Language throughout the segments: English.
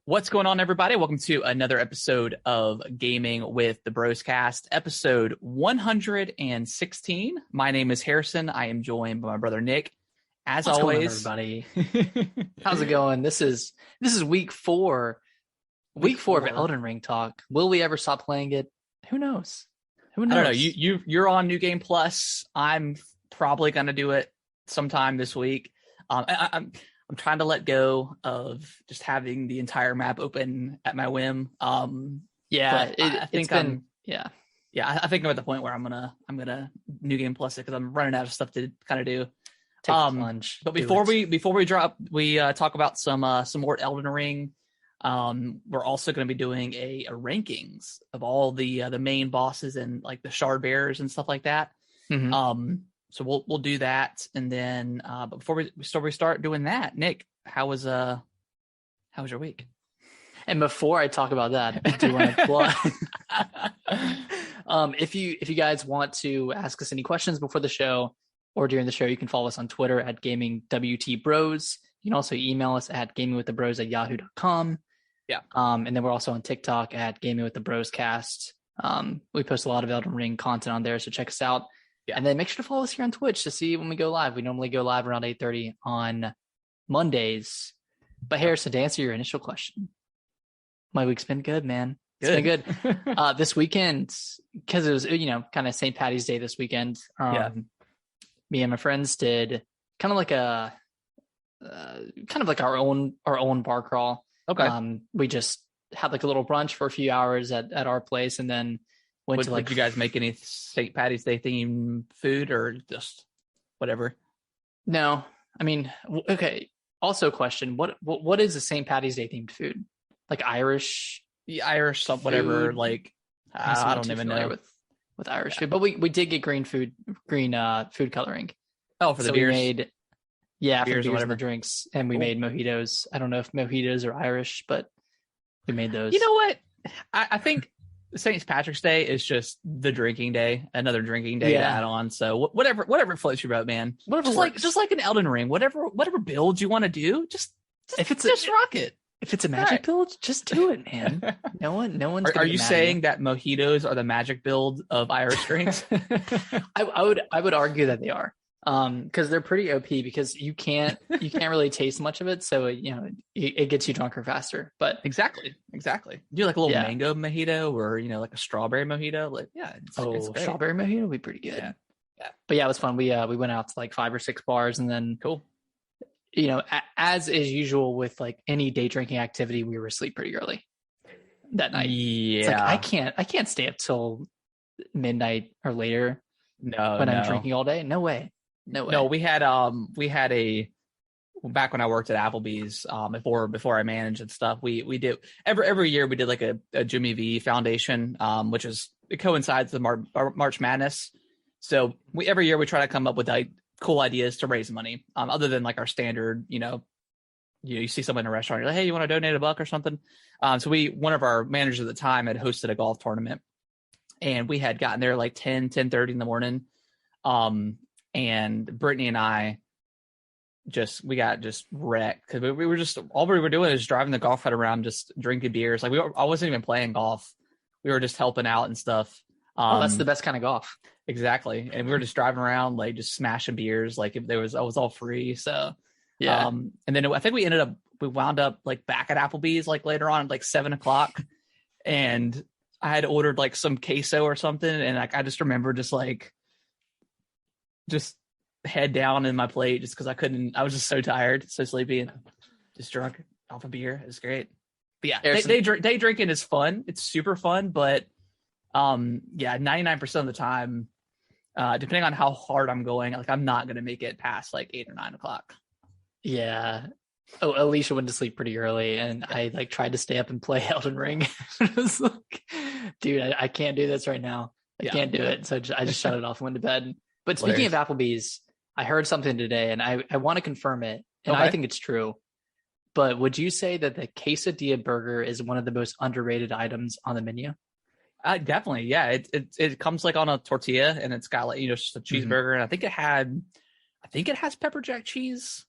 What's going on, everybody? Welcome to another episode of Gaming with the Bros Cast, episode 116. My name is Harrison. I am joined by my brother Nick. As What's always, going on, everybody? How's it going? This is week four. Week four of Elden Ring talk. Will we ever stop playing it? Who knows? I don't know. You're on New Game Plus. I'm probably gonna do it sometime this week. I'm trying to let go of just having the entire map open at my whim. I think I'm at the point where I'm gonna New Game Plus it because I'm running out of stuff to kind of do. Take the plunge. But before we talk about some more Elden Ring. We're also going to be doing a rankings of all the main bosses and like the shard bearers and stuff like that. Mm-hmm. So we'll do that, and then but before we start doing that, Nick, how was your week? And before I talk about that, I do want to plug. If you guys want to ask us any questions before the show or during the show, you can follow us on Twitter at GamingWTBros. You can also email us at gamingwiththebros@yahoo.com. Yeah. And then we're also on TikTok at Gaming with the Bros Cast. We post a lot of Elden Ring content on there, so check us out. Yeah. And then make sure to follow us here on Twitch to see when we go live. We normally go live around 8:30 on Mondays. But Harrison, to answer your initial question, my week's been good, man. It's been good. This weekend, because it was, kind of St. Patty's Day this weekend. Me and my friends did kind of like our own bar crawl. Okay. We just had like a little brunch for a few hours at our place, and then did you guys make any St. Patty's Day themed food or just whatever? No, I mean, okay. Also, question: what is a St. Patty's Day themed food? Like Irish, stuff, whatever. Like I don't even know with Irish food, but we did get green food coloring. Oh, for the beers. We made for beers and the drinks, and we made mojitos. I don't know if mojitos are Irish, but we made those. You know what? I think St. Patrick's Day is just the drinking day, another drinking day to add on. So whatever floats your boat, man. Just like an Elden Ring, whatever build you want to do, just rock it. If it's a magic build, just do it, man. No one's. Are you saying that mojitos are the magic build of Irish drinks? I would argue that they are. Because they're pretty OP because you can't really taste much of it, so it gets you drunker faster. But exactly. Do like a little mango mojito or like a strawberry mojito, like it's strawberry mojito would be pretty good. Yeah. But it was fun. We went out to like 5 or 6 bars, and then cool. As is usual with like any day drinking activity, we were asleep pretty early that night. Yeah, it's like, I can't stay up till midnight or later. I'm drinking all day. No way. No, we had back when I worked at Applebee's, before I managed and stuff, we did every year we did like a Jimmy V Foundation, which it coincides with March Madness. So every year we try to come up with like cool ideas to raise money, other than like our standard, you see someone in a restaurant, you're like, hey, you want to donate $1 or something? So one of our managers at the time had hosted a golf tournament, and we had gotten there like 10:30 in the morning. And Brittany and I we got wrecked because we were just, all we were doing is driving the golf cart around, just drinking beers. Like I wasn't even playing golf. We were just helping out and stuff. That's the best kind of golf. Exactly. And we were just driving around, like just smashing beers. Like I was all free. So, yeah. And then I think we wound up like back at Applebee's, like later on at like 7:00, and I had ordered like some queso or something. And like, I just remember just head down in my plate just because I was just so tired, so sleepy, and just drunk off a beer. It was great. But yeah, day drinking is fun. It's super fun, but 99% of the time, depending on how hard I'm going, like I'm not going to make it past like 8 or 9 o'clock. Yeah. Oh, Alicia went to sleep pretty early, and I like tried to stay up and play Elden Ring. It was like, dude, I can't do this right now. I can't do it. So I just shut it off and went to bed. But speaking of Applebee's, I heard something today, and I want to confirm it, and I think it's true. But would you say that the quesadilla burger is one of the most underrated items on the menu? Definitely, yeah. It comes like on a tortilla, and it's got like just a cheeseburger, and I think it has pepper jack cheese.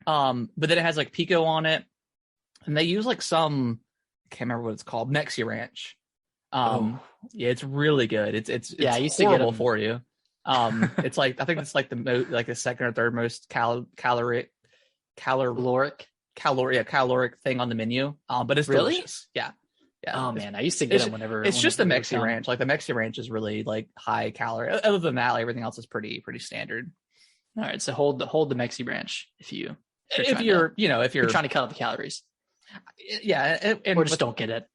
But then it has like pico on it. and they use like some, I can't remember what it's called, Mexi Ranch. Yeah, it's really good. It's I used to get horrible them. for you. It's like, I think it's like the second or third most caloric thing on the menu. But it's Really? delicious. Yeah. Oh man, I used to get them whenever it's just the they were Mexi gone. Ranch. Like the Mexi Ranch is really like high calorie. Other than that, like, everything else is pretty standard. All right, so hold the Mexi Branch if you're trying to cut out the calories. Yeah, and or just don't get it.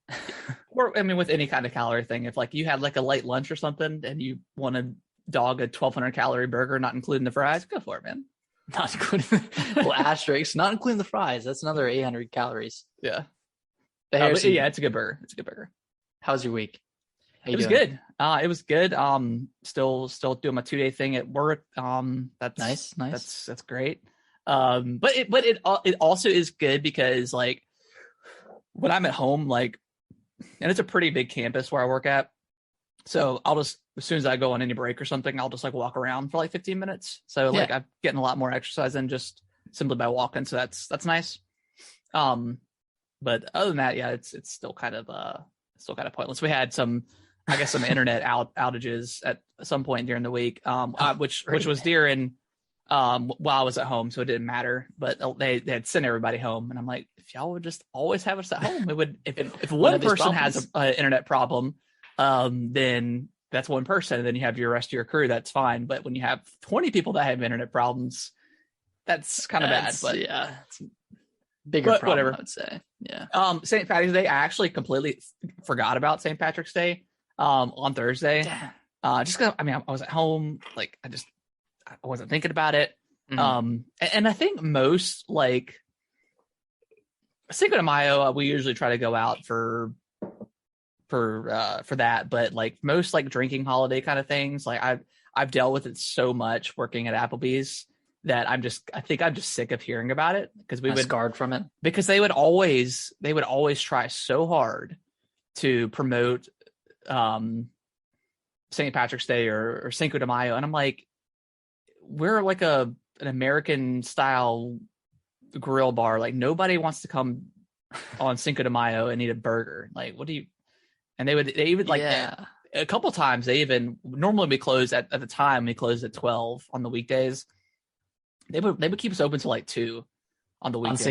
Or I mean, with any kind of calorie thing, if like you had like a light lunch or something and you want to dog a 1,200 calorie burger, not including the fries, go for it, man. Not including asterisk, not including the fries. That's another 800 calories. Yeah. But yeah, it's a good burger. It's a good burger. How's your week? It was good. It was good. Still doing my 2-day thing at work. That's nice. That's great. But it also is good because like when I'm at home, like, and it's a pretty big campus where I work at. So I'll just, as soon as I go on any break or something, I'll just like walk around for like 15 minutes. So like I'm getting a lot more exercise in just simply by walking. So that's nice. But other than that, yeah, it's still kind of pointless. We had some internet outages at some point during the week, which was during while I was at home, so it didn't matter. But they had sent everybody home, and I'm like, if y'all would just always have us at home, it would. If one person has an internet problem, then that's one person, and then you have your rest of your crew. That's fine. But when you have 20 people that have internet problems, that's kind of bad. But yeah, it's bigger problem, whatever. I would say. Yeah. St. Patrick's Day, I actually completely forgot about St. Patrick's Day on Thursday. Just because I was at home, like I wasn't thinking about it. Mm-hmm. And I think most like Cinco de Mayo, we usually try to go out for that, but like most like drinking holiday kind of things, like I've dealt with it so much working at Applebee's that I think I'm just sick of hearing about it because we would scarred from it because they would always try so hard to promote St. Patrick's Day or Cinco de Mayo, and I'm like, we're like an American style grill bar. Like nobody wants to come on Cinco de Mayo and eat a burger. Like, what do you? And they even like a couple times they even normally we close at the time we closed at 12 on the weekdays. They would keep us open till like 2 on the weekdays.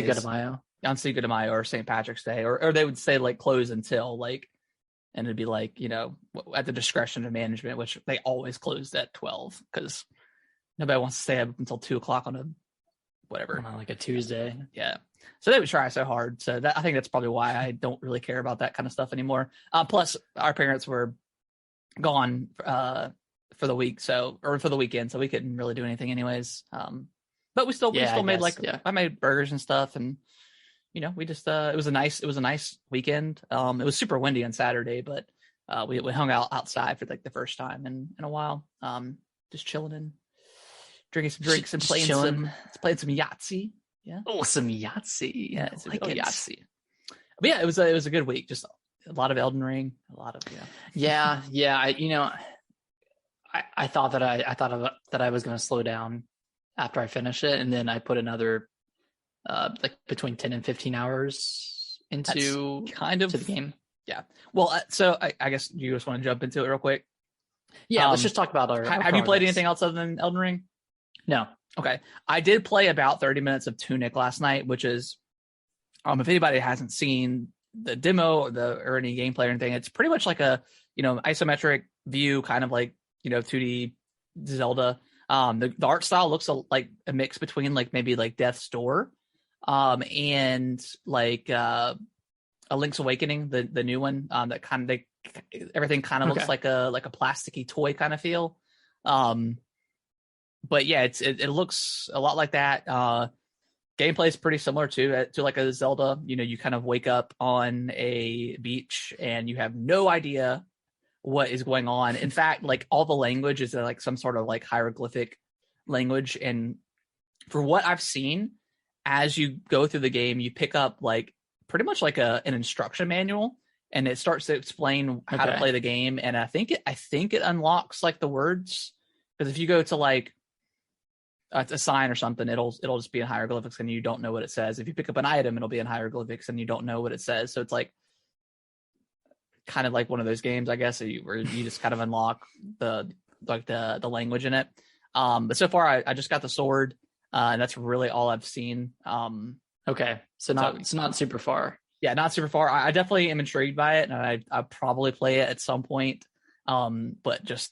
On Cinco de Mayo or St. Patrick's Day, or they would say like close until like, and it'd be like, you know, at the discretion of management, which they always closed at 12 because nobody wants to stay up until 2:00 on a whatever, like a Tuesday. Yeah. So they would try so hard. So I think that's probably why I don't really care about that kind of stuff anymore. Plus our parents were gone for the week, or for the weekend, so we couldn't really do anything anyways. But we still made I made burgers and stuff, and you know, we just it was a nice weekend. It was super windy on Saturday, but we hung out outside for like the first time in a while. Just chilling and drinking some drinks and playing some Yahtzee. Yeah. Oh, some Yahtzee. Yeah, it's Yahtzee. But yeah, it was a good week. Just a lot of Elden Ring, a lot of Yeah. I thought that I was going to slow down after I finished it, and then I put another like between 10 and 15 hours into the game. Yeah. Well, so I guess you just want to jump into it real quick. Yeah, let's just talk about our have you played anything else other than Elden Ring? No. Okay. I did play about 30 minutes of Tunic last night, which is, if anybody hasn't seen the demo or any gameplay or anything, it's pretty much like a, isometric view, kind of like, 2D Zelda. The art style looks like a mix between like maybe like Death's Door, and like a Link's Awakening, the new one, that kind of everything kind of looks like a plasticky toy kind of feel. But yeah, it looks a lot like that. Gameplay is pretty similar to like a Zelda. You kind of wake up on a beach and you have no idea what is going on. In fact, like all the language is like some sort of like hieroglyphic language. And for what I've seen, as you go through the game, you pick up like pretty much like an instruction manual, and it starts to explain how to play the game. And I think it unlocks like the words, because if you go to like a sign or something, it'll just be in hieroglyphics and you don't know what it says. If you pick up an item, it'll be in hieroglyphics and you don't know what it says. So it's like kind of like one of those games, I guess, where you just kind of unlock the language in it. But so far I just got the sword, and that's really all I've seen. Okay, so not super far. Yeah, not super far. I definitely am intrigued by it, and I probably play it at some point. But just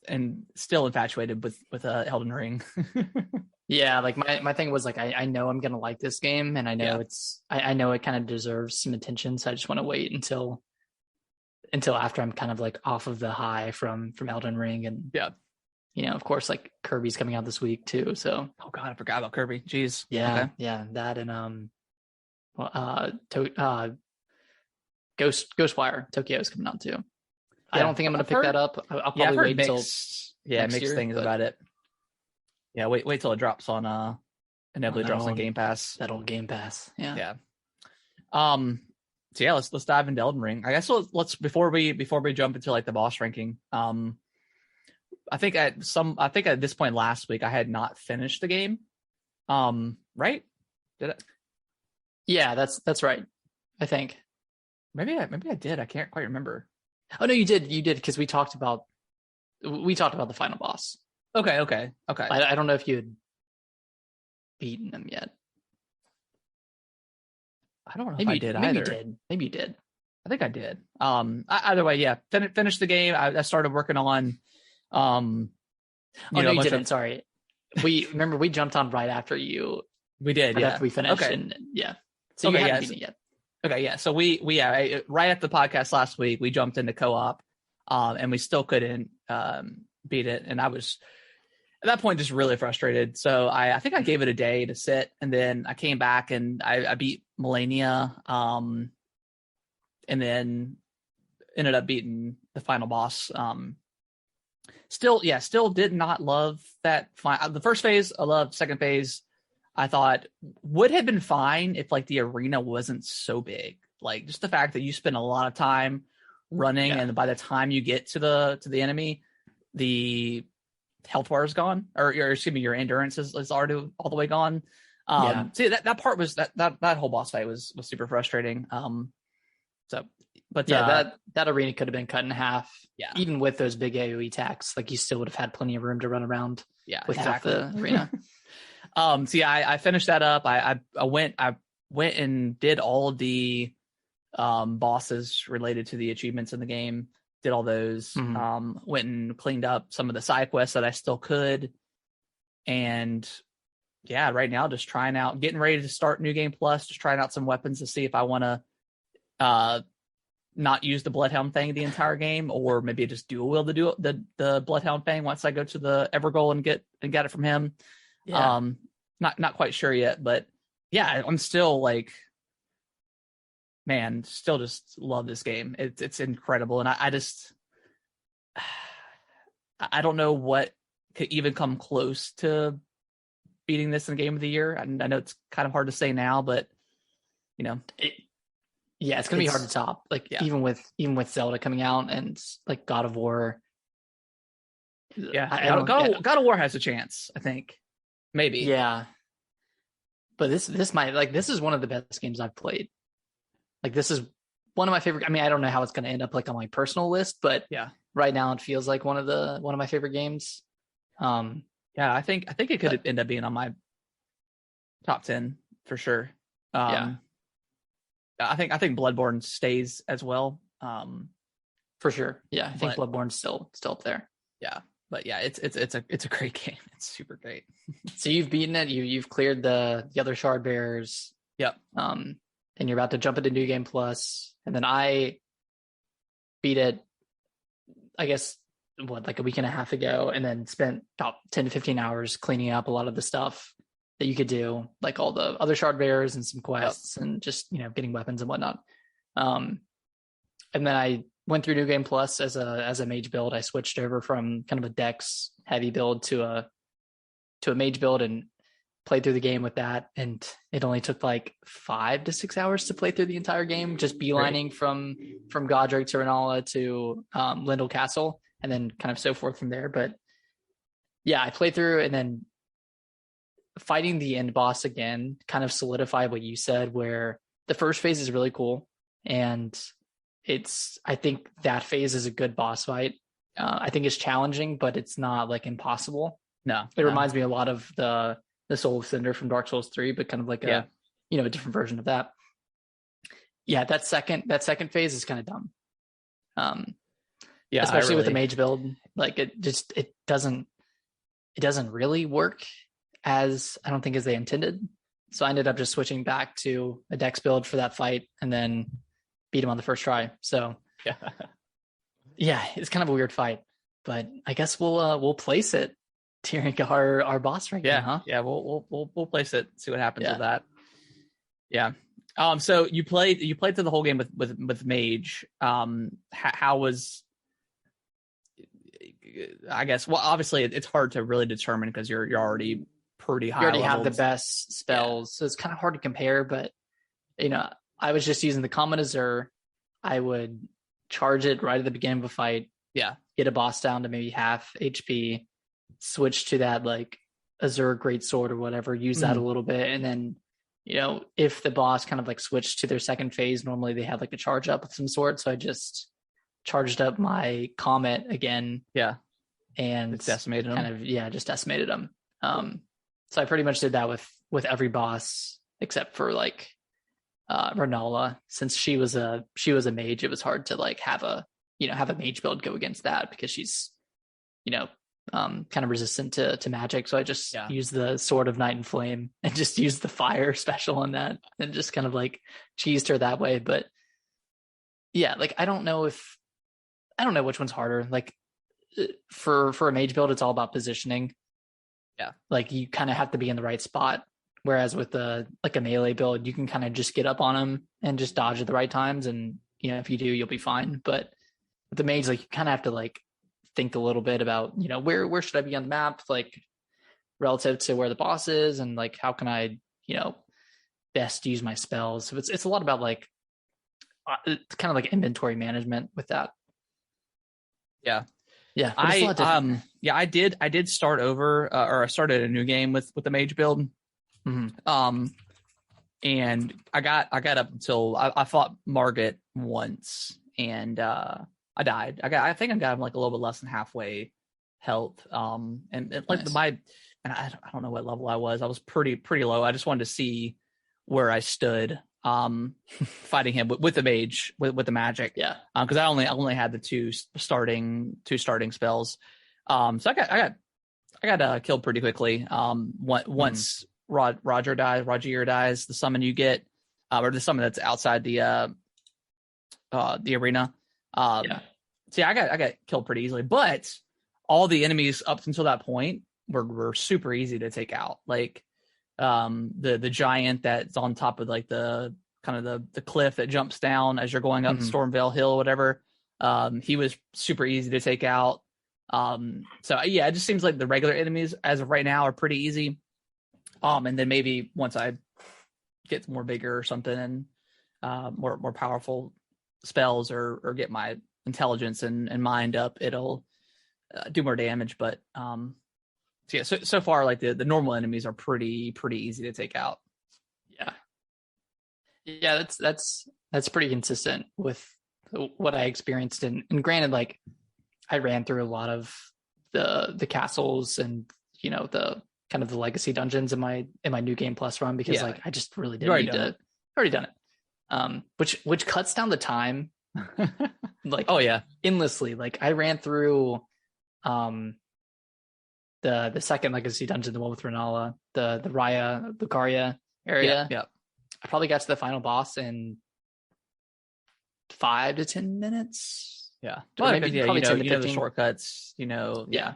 and still infatuated with Elden Ring. Yeah, like my thing was like I know I'm gonna like this game, and I know I know it kind of deserves some attention, so I just want to wait until after I'm kind of like off of the high from Elden Ring. And of course, like Kirby's coming out this week too. So oh god, I forgot about Kirby. Jeez. Yeah, okay. yeah, that and Ghostwire Tokyo is coming out too. I don't think I'm gonna pick that up. I'll probably wait until mixed year, things about it. Yeah, wait till it drops on inevitably drops on Game Pass. That old Game Pass. Yeah. So yeah, let's dive into Elden Ring. I guess let's before we jump into like the boss ranking. I think at this point last week I had not finished the game. Right? Did it? Yeah, that's right. I think. Maybe I did. I can't quite remember. Oh no, you did because we talked about the final boss. Okay. I don't know if you had beaten him yet. I don't know if I did either. Maybe you did. I think I did. Either way, yeah. Finished the game. I started working on. No, you didn't. Sorry. We jumped on right after you. We did. After we finished. Okay. And, yeah. So you haven't beaten it yet. Okay. Yeah. So we right at the podcast last week we jumped into co-op, and we still couldn't beat it, and I was at that point just really frustrated. So I think I gave it a day to sit, and then I came back and I beat Melania, and then ended up beating the final boss. Still did not love that. The first phase I loved. Second phase I thought would have been fine if like the arena wasn't so big. Like just the fact that you spend a lot of time running, and by the time you get to the enemy, the health bar is gone, or excuse me, your endurance is already all the way gone. See that part was that whole boss fight was super frustrating. That arena could have been cut in half. Yeah, even with those big AoE attacks, like you still would have had plenty of room to run around. Yeah, with half the arena. I finished that up. I went and did all of the bosses related to the achievements in the game. Did all those. Mm-hmm. Went and cleaned up some of the side quests that I still could. And yeah, right now just getting ready to start New Game Plus, just trying out some weapons to see if I want to not use the Bloodhound thing the entire game, or maybe just dual wield the Bloodhound thing once I go to the Evergoal and get it from him. Yeah. Not quite sure yet, but yeah, I'm still like, man, still just love this game. It's incredible, and I don't know what could even come close to beating this in Game of the Year. And I know it's kind of hard to say now, but it's gonna be hard to top. Like even with Zelda coming out and like God of War. Yeah, God of War has a chance, I think. Maybe. Yeah. But this is one of the best games I've played. Like this is one of my favorite. I mean, I don't know how it's going to end up like on my personal list, but right now it feels like one of my favorite games. I think it could end up being on my top 10 for sure. I think Bloodborne stays as well. For sure. Yeah, I think Bloodborne's still up there. Yeah. But yeah, it's a great game. It's super great. So you've beaten it. You've cleared the other shard bearers. Yep. And you're about to jump into New Game Plus, and then I beat it, I guess, like a week and a half ago, and then spent about 10 to 15 hours cleaning up a lot of the stuff that you could do, like all the other shard bearers and some quests, and just getting weapons and whatnot. And then I went through New Game Plus as a mage build. I switched over from kind of a dex heavy build to a mage build and played through the game with that. And it only took like 5 to 6 hours to play through the entire game, just beelining from Godric to Renala to Lindell Castle, and then kind of so forth from there. But yeah, I played through and then fighting the end boss again kind of solidified what you said, where the first phase is really cool, and I think that phase is a good boss fight. I think it's challenging, but it's not like impossible. It reminds me a lot of the Soul of Cinder from Dark Souls 3, but kind of like a different version of that. Yeah, that second phase is kind of dumb. Especially with the mage build, like it doesn't really work as I don't think as they intended. So I ended up just switching back to a dex build for that fight and then beat him on the first try. So yeah, it's kind of a weird fight, but I guess we'll place it during our boss ranking. Huh? Yeah, we'll place it. See what happens with that. Yeah. So you played through the whole game with mage. How was? I guess. Well, obviously it's hard to really determine because you're already pretty high. You already have the best spells, so it's kind of hard to compare. But I was just using the common Azure. I would charge it right at the beginning of a fight. Yeah. Get a boss down to maybe half HP. Switch to that like Azure Greatsword or whatever. Use that a little bit, and then if the boss kind of like switched to their second phase, normally they have like a charge up of some sort. So I just charged up my Comet again. Yeah. And it's decimated him. Just decimated him. So I pretty much did that with every boss except for like Renala. Since she was a mage, it was hard to like have a mage build go against that because she's kind of resistant to magic. So I just used the Sword of Night and Flame and just used the fire special on that and just kind of like cheesed her that way. But yeah, like I don't know which one's harder. Like for a mage build, it's all about positioning. Yeah. Like you kind of have to be in the right spot. Whereas with a melee build, you can kind of just get up on them and just dodge at the right times. And, if you do, you'll be fine. But with the mage, like you kind of have to like think a little bit about, where should I be on the map? Like relative to where the boss is and like, how can I, best use my spells? So it's a lot about like, it's kind of like inventory management with that. Yeah. Yeah. I did start over or I started a new game with the mage build. Mm-hmm. And I got up until I fought Margit once and I died. I think I got him like a little bit less than halfway health. And like nice. I don't know what level I was. I was pretty low. I just wanted to see where I stood fighting him with the mage with the magic. Yeah. Because I only had the two starting spells. So I got killed pretty quickly. Once Roger dies, the summon you get, or the summon that's outside the arena. So I got killed pretty easily, but all the enemies up until that point were super easy to take out. Like the giant that's on top of like the kind of the cliff that jumps down as you're going up Stormvale Hill or whatever. He was super easy to take out. So yeah, it just seems like the regular enemies as of right now are pretty easy. And then maybe once I get more bigger or something and more powerful spells or get my intelligence and mind up, it'll do more damage. But so far, like the normal enemies are pretty easy to take out. Yeah, that's pretty consistent with what I experienced. And granted, like I ran through a lot of the castles and the kind of the legacy dungeons in my new game plus run because like I just really didn't need to. Already done it. Which cuts down the time. Like endlessly. Like I ran through the second legacy dungeon, the one with Renala, the Raya Lucaria area. Yeah. I probably got to the final boss in 5 to 10 minutes. Yeah. Well, maybe probably 10 to 15. The shortcuts, Yeah.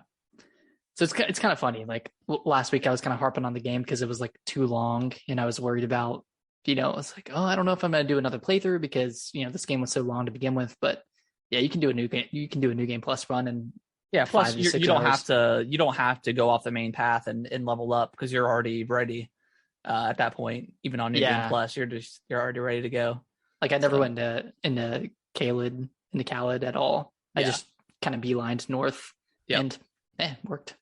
So it's kind of funny. Like last week I was kind of harping on the game because it was like too long and I was worried about, it's like, I don't know if I'm going to do another playthrough because, this game was so long to begin with, but yeah, you can do a new game plus run and plus you don't have to go off the main path and level up because you're already ready at that point. Even on new game plus, you're already ready to go. Like I never went into Khalid at all. I just kind of beelined north and worked.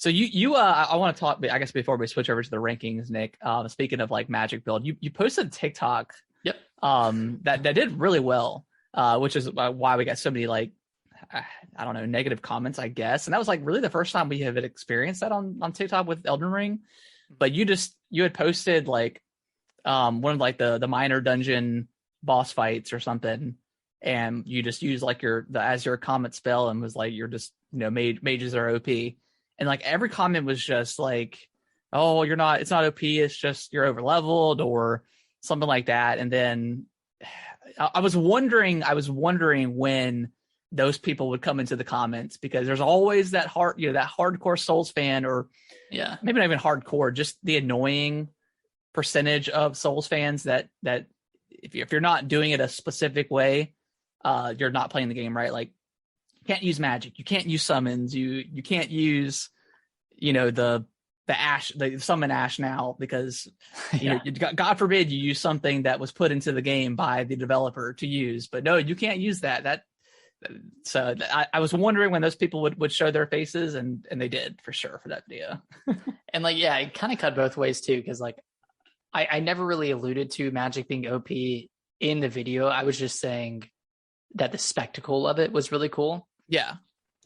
So I want to talk, I guess before we switch over to the rankings, Nick, speaking of like Magic build, you posted a TikTok. Yep. That did really well, which is why we got so many like, I don't know, negative comments, I guess. And that was like really the first time we have experienced that on TikTok with Elden Ring. But you had posted like, one of like the minor dungeon boss fights or something. And you just use like as your comment spell and was like, you're just, mages are OP. And like every comment was just like, oh, it's not OP. It's just you're over leveled or something like that. And then I was wondering when those people would come into the comments, because there's always that hardcore Souls fan, or maybe not even hardcore, just the annoying percentage of Souls fans that if you're not doing it a specific way, you're not playing the game right. Like, you can't use magic, you can't use summons, you can't use the ash, the summon ash now, because God forbid you use something that was put into the game by the developer to use, but no, you can't use that. So I was wondering when those people would show their faces, and they did for sure for that video. And like, yeah, it kind of cut both ways too, because like I never really alluded to magic being OP in the video. I was just saying that the spectacle of it was really cool. Yeah.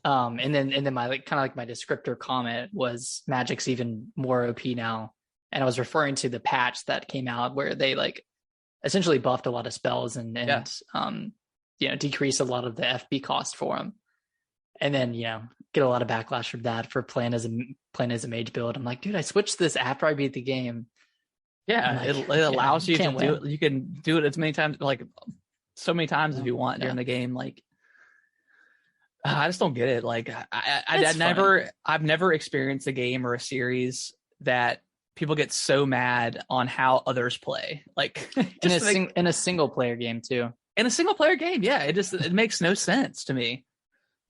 And then my like kind of like my descriptor comment was magic's even more OP now. And I was referring to the patch that came out where they like essentially buffed a lot of spells and decreased a lot of the FP cost for them. And then, get a lot of backlash from that for playing as a mage build. I'm like, dude, I switched this after I beat the game. Yeah, like, it allows you to do it. You can do it as many times, like so many times if you want during the game. Like, I just don't get it. Like, I've never experienced a game or a series that people get so mad on how others play. Like, in a single player game too. In a single player game, yeah, it makes no sense to me.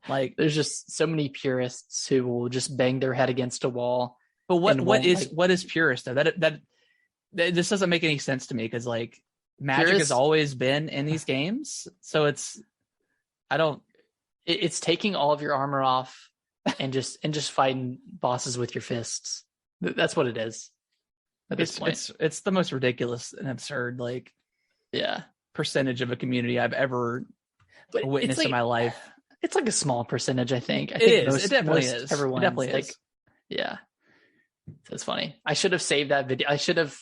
Like, there's just so many purists who will just bang their head against a wall. But what is purist though? That this doesn't make any sense to me, because like magic has always been in these games, so it's taking all of your armor off and just fighting bosses with your fists. That's what it is. At this point, it's the most ridiculous and absurd percentage of a community I've ever witnessed in my life. It's like a small percentage, I think. It definitely is. Everyone, it definitely is. Yeah. So it's funny. I should have saved that video. I should have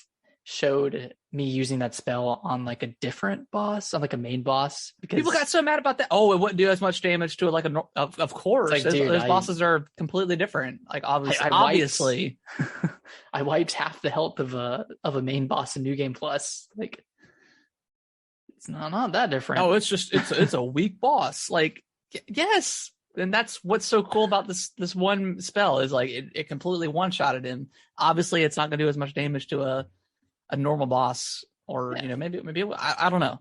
showed me using that spell on like a different boss, on like a main boss, because people got so mad about that. Oh, it wouldn't do as much damage to it. Like of course, like, those bosses are completely different. Like obviously, I wiped half the health of a main boss in New Game Plus. Like, it's not that different. Oh, it's a weak boss. Like, yes. And that's what's so cool about this one spell is like it completely one-shotted him. Obviously, it's not going to do as much damage to a normal boss, or maybe I don't know.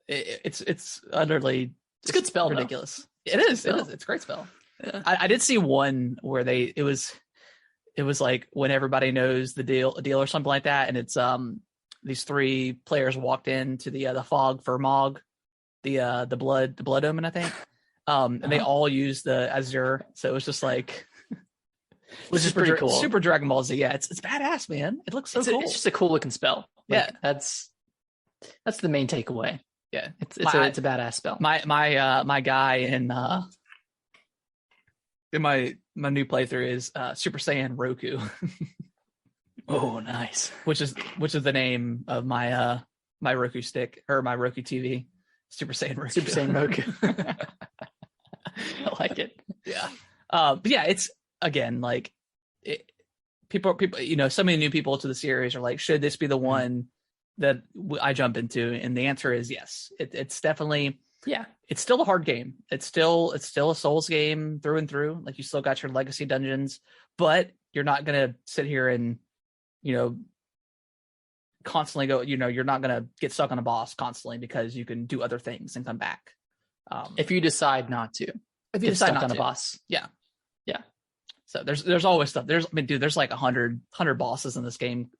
It's utterly it's a good spell, ridiculous. Though. It is. It's a great spell. Yeah. I did see one where it was like when everybody knows the deal or something like that, and it's these three players walked into the fog for Mog, the blood omen, I think. And they all use the Azure, so it was just like, which is pretty cool. Super Dragon Ball Z, yeah, it's badass, man. It looks so cool. It's just a cool looking spell. Like, that's the main takeaway. Yeah, it's a badass spell. My guy in my new playthrough is Super Saiyan Roku. Oh, nice. Which is the name of my my Roku stick, or my Roku TV. Super Saiyan Roku. Super Saiyan Roku. I like it. Yeah. But yeah, it's again like people. So many new people to the series are like, should this be the one that I jump into? And the answer is yes. It's definitely It's still a hard game. It's still a Souls game through and through. Like, you still got your legacy dungeons, but you're not gonna sit here and constantly go. You're not gonna get stuck on a boss constantly, because you can do other things and come back. If you decide not to. If you decide not on a boss. Yeah. So there's always stuff. There's like 100 bosses in this game.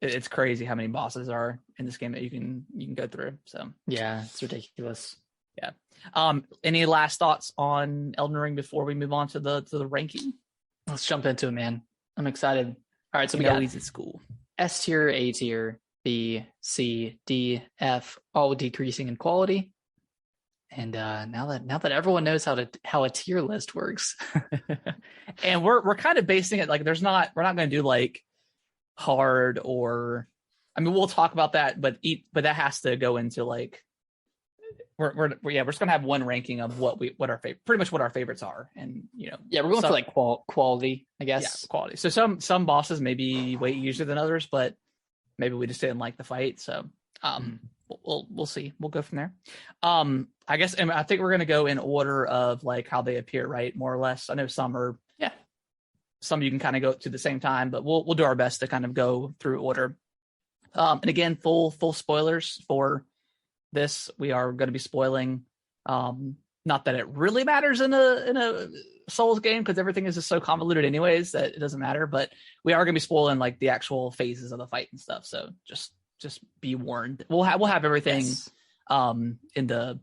It's crazy how many bosses are in this game that you can go through. So yeah, it's ridiculous. Yeah. Any last thoughts on Elden Ring before we move on to the ranking? Let's jump into it, man. I'm excited. All right, so we got he's at school. S tier, A tier, B, C, D, F, all decreasing in quality. And now that everyone knows how a tier list works, and we're kind of basing it like we're not going to do like hard or, I mean, we'll talk about that, but that has to go into like we're just gonna have one ranking of what our pretty much what our favorites are, and we're going for like quality, I guess. Yeah, quality. So some bosses may be way easier than others, but maybe we just didn't like the fight. So we'll see. We'll go from there. I guess, and I think we're gonna go in order of like how they appear, right? More or less. I know some are some you can kind of go to the same time, but we'll do our best to kind of go through order. And again, full spoilers for this. We are going to be spoiling. Not that it really matters in a Souls game, because everything is just so convoluted anyways that it doesn't matter. But we are going to be spoiling like the actual phases of the fight and stuff. So just be warned. We'll have everything in the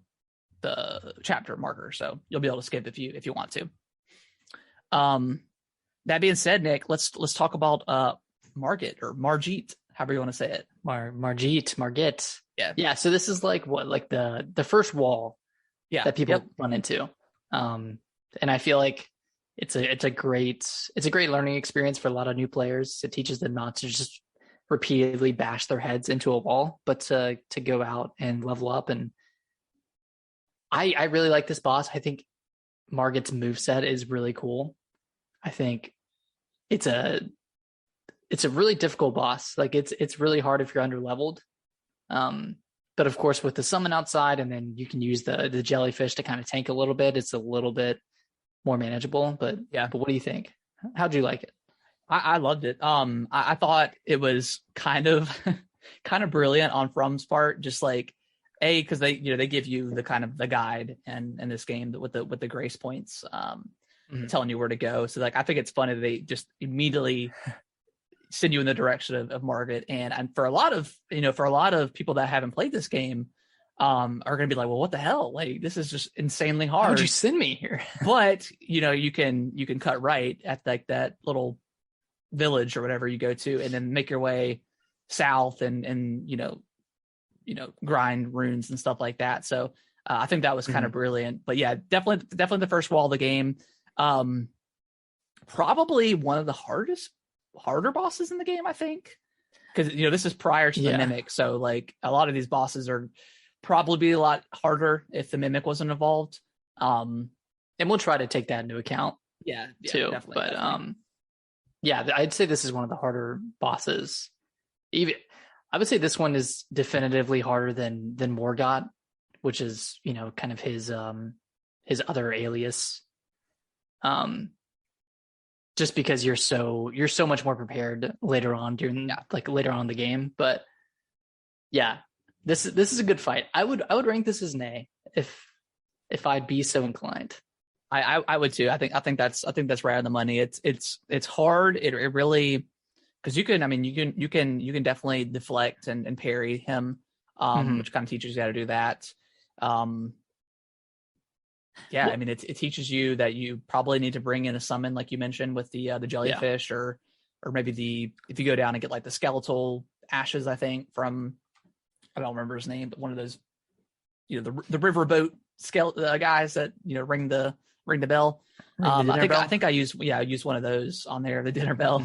chapter marker, so you'll be able to skip if you want to. That being said, Nick, let's talk about Margit or Margit, however you want to say it. Margit. Yeah. So this is like the first wall that people run into. And I feel like it's a great learning experience for a lot of new players. It teaches them not to just repeatedly bash their heads into a wall, but to go out and level up. And I really like this boss. I think Margit's moveset is really cool. I think it's a really difficult boss. Like it's really hard if you're under leveled. But of course with the summon outside, and then you can use the jellyfish to kind of tank a little bit, it's a little bit more manageable. But what do you think? How'd you like it? I loved it. I thought it was kind of brilliant on From's part, just like because they give you the kind of the guide and in this game with the grace points, telling you where to go. So like I think it's funny that they just immediately send you in the direction of Margit, and for a lot of people that haven't played this game, are going to be like, well, what the hell? Like this is just insanely hard. How'd you send me here? But you can cut right at like that little village or whatever you go to, and then make your way south and grind runes and stuff like that. So I think that was kind of brilliant. But yeah, definitely the first wall of the game. Probably one of the harder bosses in the game, I think, because this is prior to the Mimic, so like a lot of these bosses are probably be a lot harder if the Mimic wasn't involved. And we'll try to take that into account too. But I'd say this is one of the harder bosses. Even I would say this one is definitively harder than Morgott, which is kind of his other alias. Just because you're so much more prepared later on later on in the game. But this is a good fight. I would rank this as an A if I'd be so inclined. I would too. I think that's right on the money. It's hard. It really, because you can definitely deflect and parry him, which kind of teaches you how to do that. I mean, it teaches you that you probably need to bring in a summon, like you mentioned with the jellyfish, or maybe if you go down and get like the skeletal ashes, I think from, I don't remember his name, but one of those, the riverboat guys that ring the bell. I think I used one of those on there, the dinner bell.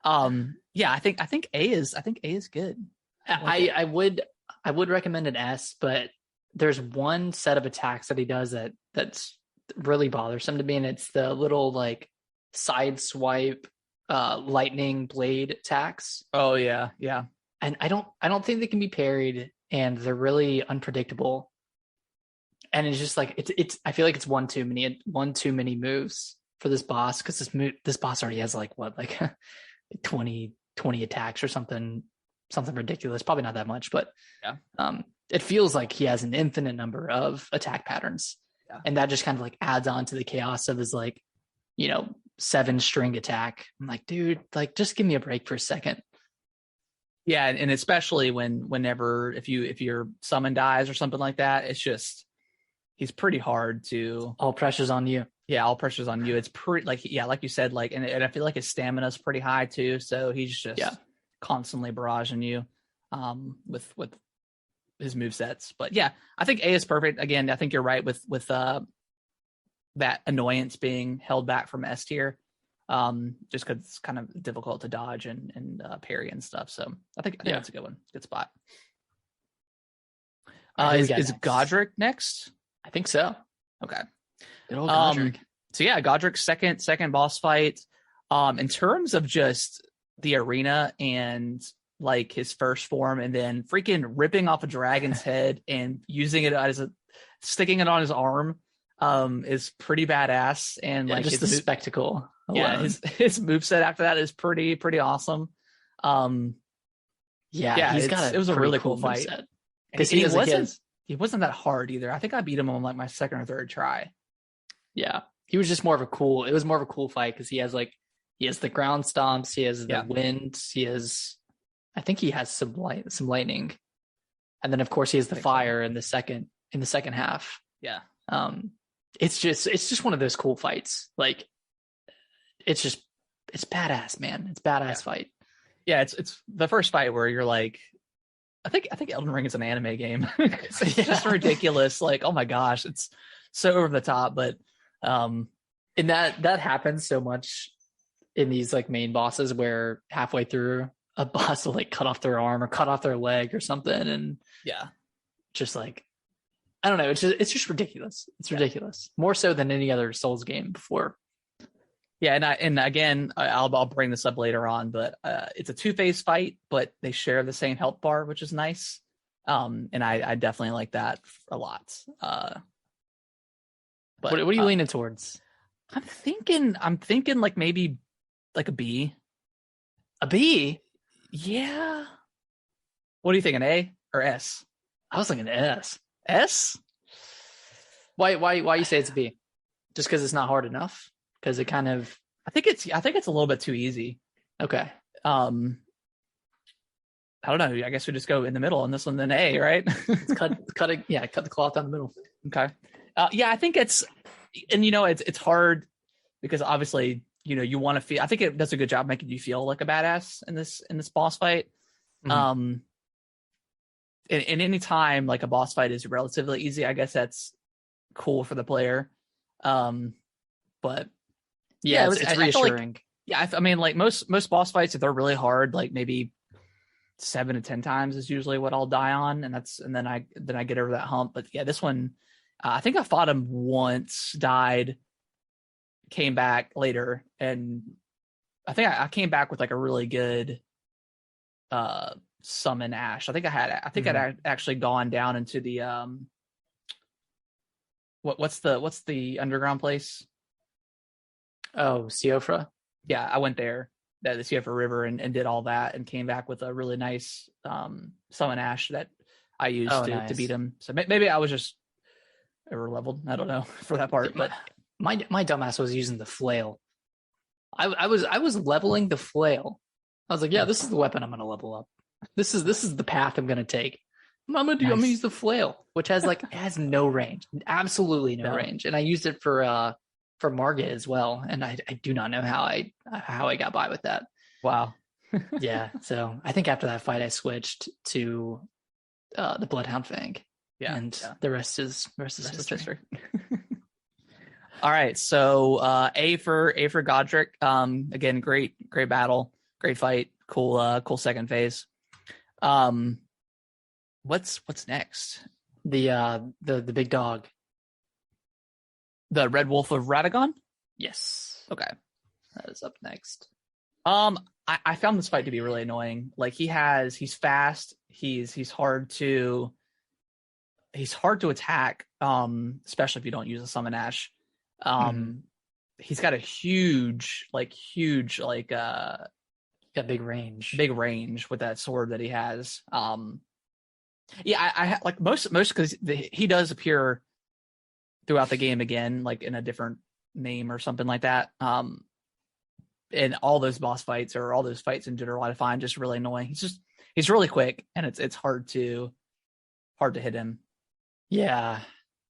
I think A is good. I would recommend an S, but there's one set of attacks that he does that's really bothersome to me, and it's the little like side swipe lightning blade attacks. Oh yeah. And I don't think they can be parried, and they're really unpredictable. And it's just like it's I feel like it's one too many moves for this boss, because this boss already has like 20 attacks or something ridiculous. Probably not that much, but it feels like he has an infinite number of attack patterns. And that just kind of like adds on to the chaos of his 7-string attack. I'm like, dude, like just give me a break for a second. Yeah, and especially whenever if your summon dies or something like that, it's just he's pretty hard to. All pressure's on you. Yeah, all pressure's on you. It's pretty like like you said, like and I feel like his stamina's pretty high too. So he's just constantly barraging you with his movesets. But yeah, I think A is perfect. Again, I think you're right with that annoyance being held back from S tier. Just because it's kind of difficult to dodge and parry and stuff. So I think that's a good one. Good spot. Is Godric next? I think so. Okay. Good old Godric. So yeah, Godric's second boss fight. In terms of just the arena and like his first form, and then freaking ripping off a dragon's head and using it as sticking it on his arm, is pretty badass. And like just the spectacle. Yeah, his moveset after that is pretty awesome. It was a really cool fight because he wasn't that hard either. I think I beat him on like my second or third try. Yeah, he was just more of a cool. It was more of a cool fight because he has the ground stomps, he has the wind, I think he has some lightning, and then of course he has the fire in the second half. Yeah, it's just one of those cool fights. Like, it's badass, man. It's badass fight. Yeah, it's the first fight where you're like, I think Elden Ring is an anime game. It's just ridiculous. Like, oh my gosh, it's so over the top. But and that happens so much in these like main bosses where halfway through a boss will like cut off their arm or cut off their leg or something, and just like, I don't know. It's just ridiculous. It's ridiculous. More so than any other Souls game before. Yeah, and again, I'll bring this up later on, but it's a 2-phase fight, but they share the same health bar, which is nice. And I definitely like that a lot. But what are you leaning towards? I'm thinking like maybe like a B. A B? Yeah. What do you think, an A or S? I was thinking S. S? Why you say it's a B? Just because it's not hard enough? Because it kind of, I think it's a little bit too easy. Okay. I don't know. I guess we just go in the middle on this one, then A, right? cut the cloth down the middle. Okay. I think it's hard because obviously, you want to feel. I think it does a good job making you feel like a badass in this boss fight. Mm-hmm. And any time like a boss fight is relatively easy, I guess that's cool for the player. But yeah, it's reassuring. I mean, like most boss fights, if they're really hard, like maybe 7 to 10 times is usually what I'll die on, and then I get over that hump. But yeah, this one, I think I fought him once, died, came back later, and I think I came back with like a really good summon Ash. I'd actually gone down into the what's the underground place? Oh, Siofra. Yeah, I went there, the Siofra River, and did all that, and came back with a really nice summon Ash that I used to beat him. So maybe I was just over leveled. I don't know for that part, but my dumbass was using the flail. I was leveling the flail. I was like, yeah, this is the weapon I'm going to level up. This is the path I'm going to take. I'm going to use the flail, which has no range, absolutely no range, and I used it for Margit as well, and I do not know how I got by with that. Wow. Yeah, so I think after that fight I switched to the Bloodhound Fang. Yeah, and the rest is history. All right, so A for Godric. Again, great battle, great fight, cool second phase. What's next? The big dog. The Red Wolf of Radagon? Yes. Okay. That is up next. I found this fight to be really annoying. Like he's fast, he's hard to attack, especially if you don't use a summon Ash. He's got a huge got big range with that sword that he has. I like most because he does appear throughout the game again, like in a different name or something like that. and all those boss fights or all those fights in general, I find just really annoying. He's really quick, and it's hard to hit him. Yeah,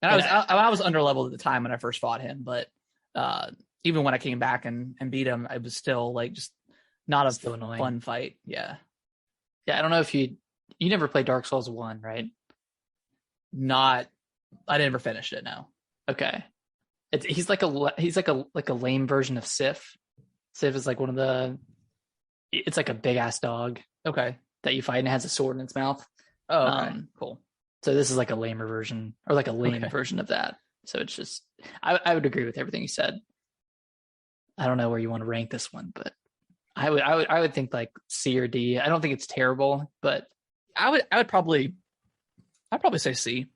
and I was under leveled at the time when I first fought him, but even when I came back and beat him, I was still like just not a fun fight. Yeah. I don't know if you never played Dark Souls 1, right? I never finished it. No. Okay. He's like a lame version of Sif. Sif is like it's like a big ass dog. Okay. That you fight and it has a sword in its mouth. Oh, okay. Cool. So this is like a lamer version, or like a lame version of that. So it's just, I would agree with everything you said. I don't know where you want to rank this one, but I would think like C or D. I don't think it's terrible, but I'd probably say C.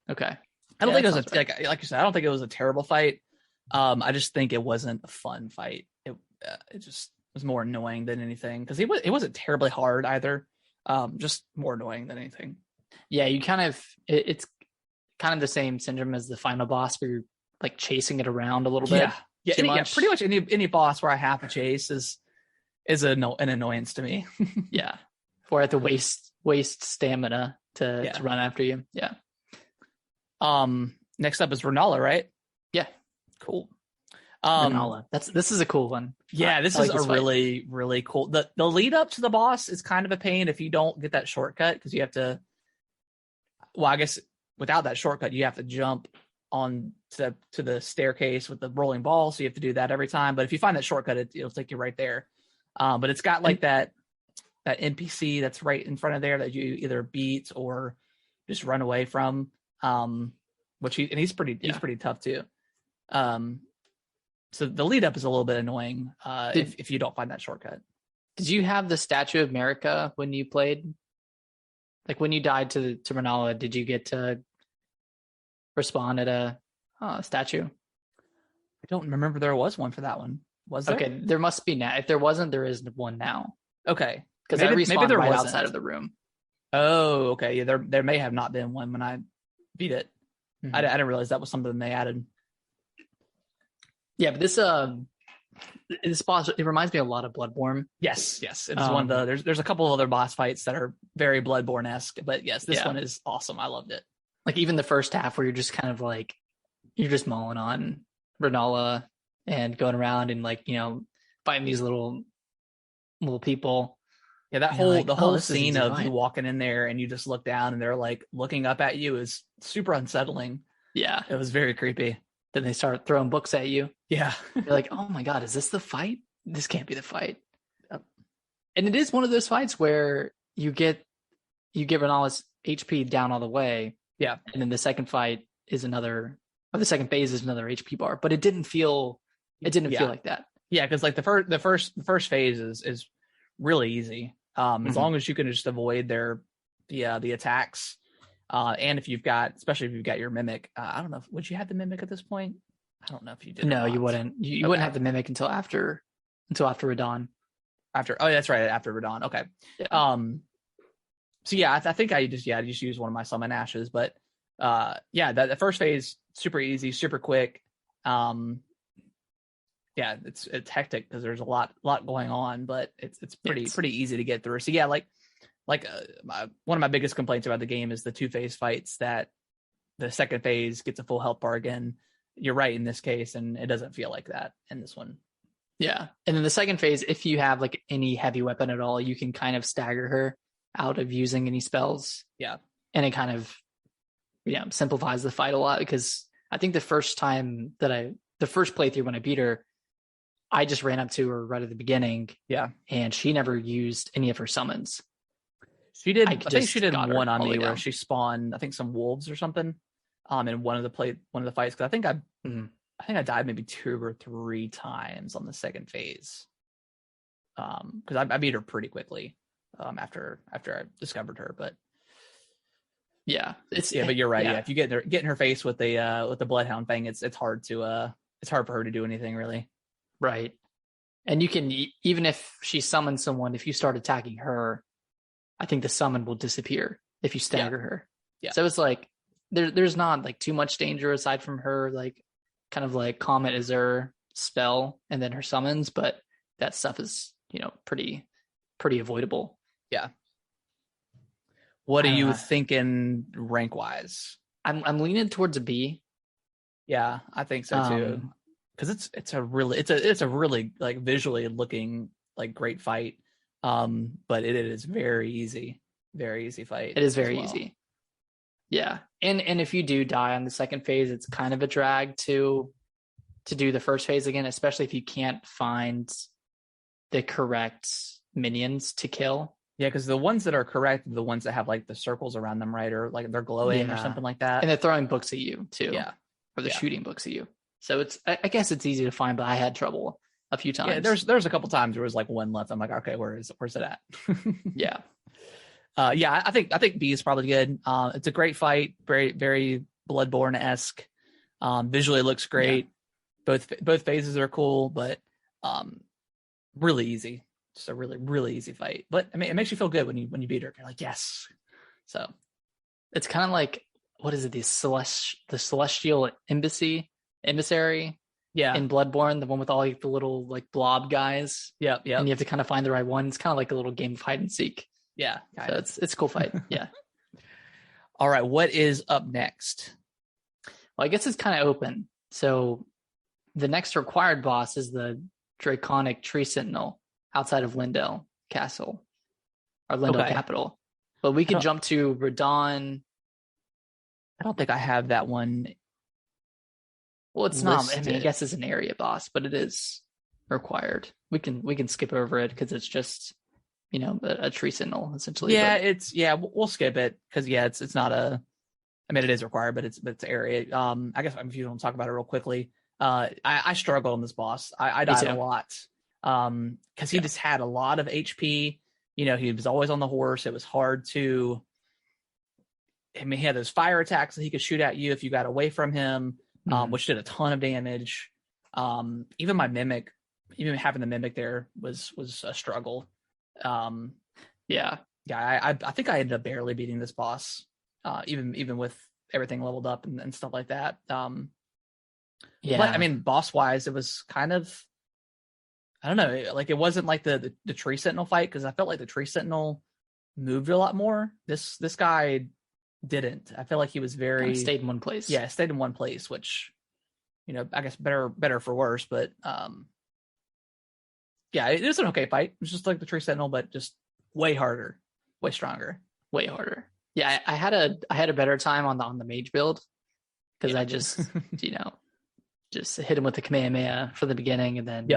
Okay. I don't think it was like you said. I don't think it was a terrible fight. I just think it wasn't a fun fight. It just was more annoying than anything because it wasn't terribly hard either. Just more annoying than anything. Yeah, you kind of it's kind of the same syndrome as the final boss where you're like chasing it around a little bit. Yeah, pretty much any boss where I have to chase is an annoyance to me. Yeah, or I have to waste stamina to run after you. Yeah. Next up is Renala, right? Yeah. Cool. Renala. This is a cool one. Yeah, this is a really, really cool. The lead up to the boss is kind of a pain if you don't get that shortcut because you have to. Well, I guess without that shortcut, you have to jump on to the staircase with the rolling ball, so you have to do that every time. But if you find that shortcut, it'll take you right there. But it's got like that NPC that's right in front of there that you either beat or just run away from. He's pretty tough too. So the lead up is a little bit annoying if you don't find that shortcut. Did you have the Statue of Marika when you played? Like when you died to Renala, did you get to respawn at a statue? I don't remember there was one for that one. Was there? Okay, there must be now. If there wasn't, there is one now. Okay. Because I respawned right outside of the room. Oh, okay. Yeah, there may have not been one when I beat it. Mm-hmm. I didn't realize that was something they added. Yeah, but this boss, it reminds me a lot of Bloodborne. Yes. It's one of the there's a couple of other boss fights that are very Bloodborne-esque, but yes, this one is awesome. I loved it. Like even the first half where you're just kind of like you're just mulling on Renala and going around and like, fighting these little people. Yeah, the whole scene of you walking in there and you just look down and they're like looking up at you is super unsettling. Yeah. It was very creepy. Then they start throwing books at you. Yeah. You're like, oh my God, is this the fight? This can't be the fight. Yep. And it is one of those fights where you get Renala's HP down all the way. Yeah. And then the second phase is another HP bar. But it didn't feel like that. Yeah, because like the first phase is really easy. As long as you can just avoid the attacks. And especially if you've got your mimic, I don't know. Would you have the mimic at this point? I don't know if you did. No, you wouldn't. You wouldn't have the mimic until after Radahn. That's right. After Radahn. Okay. Yeah. So yeah, I think I just use one of my summon ashes, but the first phase super easy, super quick. Yeah, it's hectic because there's a lot going on, but it's pretty easy to get through. So yeah, like one of my biggest complaints about the game is the 2-phase fights that the second phase gets a full health bar again. You're right in this case, and it doesn't feel like that in this one. Yeah, and then the second phase, if you have like any heavy weapon at all, you can kind of stagger her out of using any spells. Yeah, and it kind of simplifies the fight a lot because I think the first playthrough when I beat her, I just ran up to her right at the beginning. Yeah, and she never used any of her summons. She did. I think she did one on me where down. She spawned, I think, some wolves or something. In one of the fights, because I think I died maybe 2 or 3 times on the second phase. Because I beat her pretty quickly. After I discovered her, but yeah, but you're right. Yeah, if you get in her face with the bloodhound thing, it's hard for her to do anything really. Right, and you can even if she summons someone, if you start attacking her, I think the summon will disappear if you stagger her. Yeah. So it's like there's not like too much danger aside from her like kind of like Comet Azure spell and then her summons, but that stuff is, pretty avoidable. Yeah. What are I don't you know. thinking rank wise? I'm leaning towards a B. Yeah, I think so too. Because it's a really like visually looking like great fight. But it is very easy fight. It is very easy. Yeah, and if you do die on the second phase, it's kind of a drag to do the first phase again, especially if you can't find the correct minions to kill. Yeah, because the ones that are correct are the ones that have like the circles around them, right? Or like they're glowing or something like that. And they're throwing books at you too. Yeah. Or they're shooting books at you. So I guess it's easy to find, but I had trouble a few times. Yeah, there's a couple times there was like one left. I'm like, okay, where's it at? Yeah. I think B is probably good. It's a great fight, very, very Bloodborne-esque. Visually looks great. Yeah. Both phases are cool, but really easy. Just a really, really easy fight. But I mean, it makes you feel good when you beat her. You're like, yes. So it's kind of like, what is it? The celestial emissary. Yeah. In Bloodborne, the one with all like the little like blob guys. Yeah. And you have to kind of find the right one. It's kind of like a little game of hide and seek. Yeah. So it's a cool fight. Yeah. All right. What is up next? Well, I guess it's kind of open. So the next required boss is the Draconic Tree Sentinel outside of Lindell Castle or Lindell Capital. But we could jump to Radon. I don't think I have that one. Well, it's listed. Not. I mean, I guess it's an area boss, but it is required. We can skip over it because it's just a tree sentinel essentially. Yeah, we'll skip it because it's not a. I mean, it is required, but it's area. I guess if you want to talk about it real quickly, I struggled on this boss. I died a lot because he just had a lot of HP. He was always on the horse. It was hard to. I mean, he had those fire attacks that he could shoot at you if you got away from him, which did a ton of damage. Even my mimic, even having the mimic there was a struggle. I think I ended up barely beating this boss, even with everything leveled up and stuff like that. But I mean, boss wise, it was kind of, I don't know, like it wasn't like the tree sentinel fight because I felt like the tree sentinel moved a lot more. This guy didn't. I feel like he was very stayed in one place. Yeah, stayed in one place, which I guess better for worse, but it was an okay fight. It was just like the tree sentinel, but just way harder, way stronger, way harder. Yeah, I had a better time on the mage build because I just just hit him with the Kamehameha for the beginning and then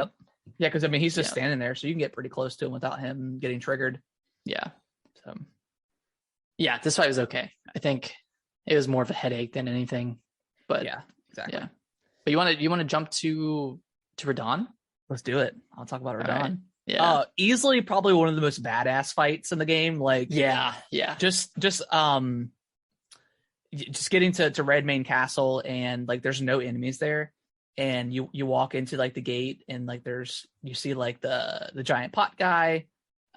because I mean he's just standing there, so you can get pretty close to him without him getting triggered. So this fight was okay. I think it was more of a headache than anything. But exactly. Yeah. But you want to jump to Radon? Let's do it. I'll talk about Radon. Right. Yeah. Easily probably one of the most badass fights in the game. Like Just getting to Redmane Castle and like there's no enemies there. And you walk into like the gate and like you see like the giant pot guy.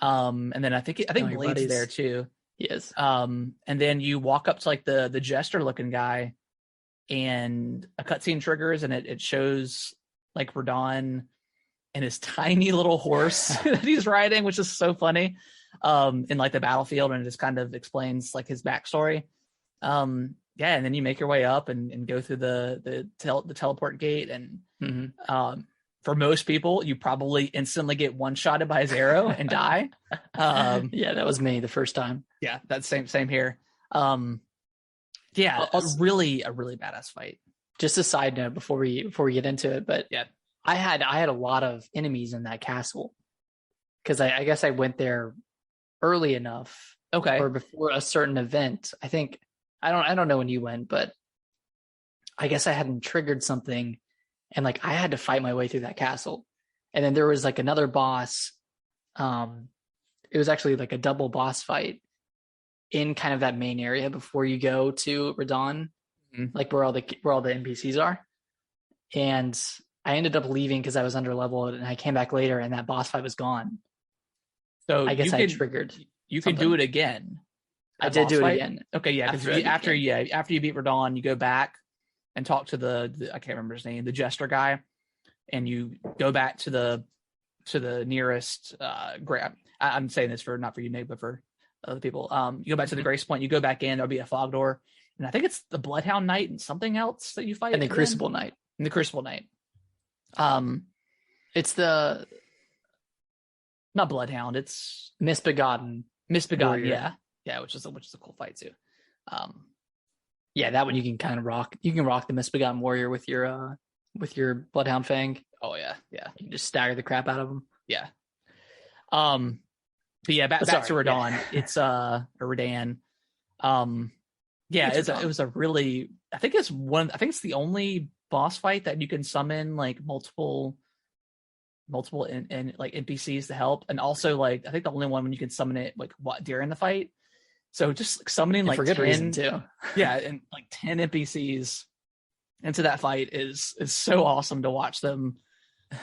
And then I think Blade's there too. He is. And then you walk up to like the jester looking guy and a cutscene triggers and it shows like Radon and his tiny little horse that he's riding, which is so funny, in like the battlefield, and it just kind of explains like his backstory. And then you make your way up and go through the teleport gate, and for most people, you probably instantly get one-shotted by his arrow and die. That was me the first time. Yeah, that's same here. A really badass fight. Just a side note before we get into it, but I had a lot of enemies in that castle because I guess I went there early enough, or before a certain event. I think I don't know when you went, but I guess I hadn't triggered something, and like I had to fight my way through that castle, and then there was like another boss. It was actually like a double boss fight in kind of that main area before you go to Radon, like where all the NPCs are, and I ended up leaving because I was under leveled, and I came back later, and that boss fight was gone. So I guess I triggered. You could do it again. I did do it again. Okay, yeah. Because after you beat Radon, you go back and talk to the I can't remember his name, the jester guy, and you go back to to the nearest grab. I'm saying this not for you, Nick, but for other people. You go back to the Grace Point, you go back in, there'll be a fog door. And I think it's the Bloodhound Knight and something else that you fight. And the Crucible Knight. And the Crucible Knight. It's the not Bloodhound, it's Misbegotten. Misbegotten, warrior. Yeah, which is a cool fight too. Yeah, that one you can kind of rock. You can rock the Misbegotten Warrior with your Bloodhound Fang. Oh yeah. You can just stagger the crap out of them. Yeah. But yeah, back to Radahn. Yeah. It's Radahn. Yeah, it was a really. I think it's the only boss fight that you can summon like multiple and like NPCs to help, and also like I think the only one when you can summon it like during the fight. So just like, summoning like for good 10, reason too. Yeah, and like 10 NPCs into that fight is so awesome to watch them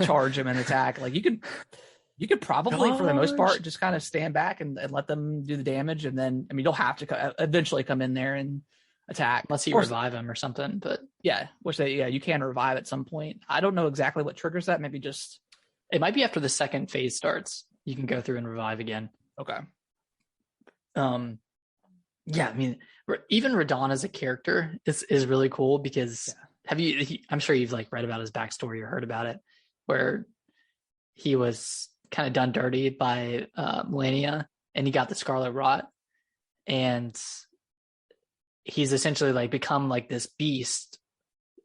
charge him and attack. Like you could probably for the most part just kind of stand back and let them do the damage, and then I mean you'll have to eventually come in there and attack unless you revive him or something. But yeah, you can revive at some point. I don't know exactly what triggers that. Maybe just it might be after the second phase starts. You can go through and revive again. Okay. Yeah, I mean, even Radahn as a character is really cool because I'm sure you've like read about his backstory or heard about it, where he was kind of done dirty by Melania and he got the Scarlet Rot, and he's essentially like become like this beast,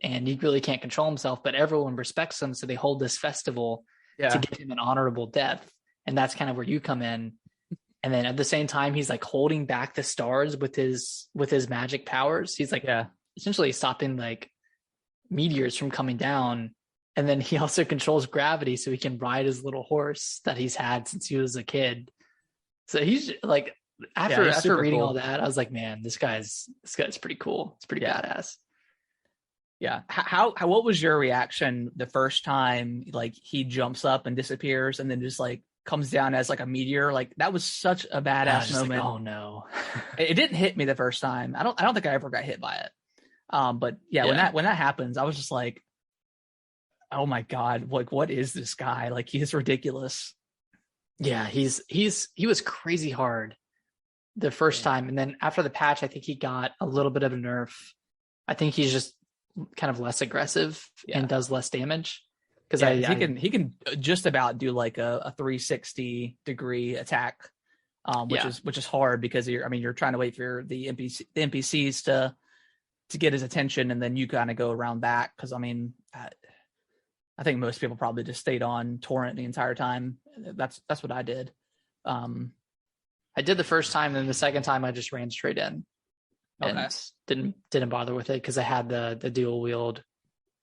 and he really can't control himself, but everyone respects him, so they hold this festival to give him an honorable death, and that's kind of where you come in. And then at the same time, he's like holding back the stars with his magic powers. He's like essentially stopping like meteors from coming down. And then he also controls gravity, so he can ride his little horse that he's had since he was a kid. So he's like, after reading all that, I was like, man, this guy's pretty cool. It's pretty badass. Yeah. What was your reaction the first time like he jumps up and disappears and then just like comes down as like a meteor? Like that was such a badass moment. Like, oh no. It didn't hit me the first time. I don't think I ever got hit by it. But when that happens, I was just like, oh my God, like what is this guy? Like he is ridiculous. Yeah, he was crazy hard the first time, and then after the patch, I think he got a little bit of a nerf. I think he's just kind of less aggressive and does less damage. Because he can just about do like a 360 degree attack, which is hard because you're trying to wait for the NPCs to get his attention, and then you kind of go around back. Because I think most people probably just stayed on torrent the entire time. That's what I did. I did the first time, and the second time I just ran straight in, and didn't bother with it because I had the dual wield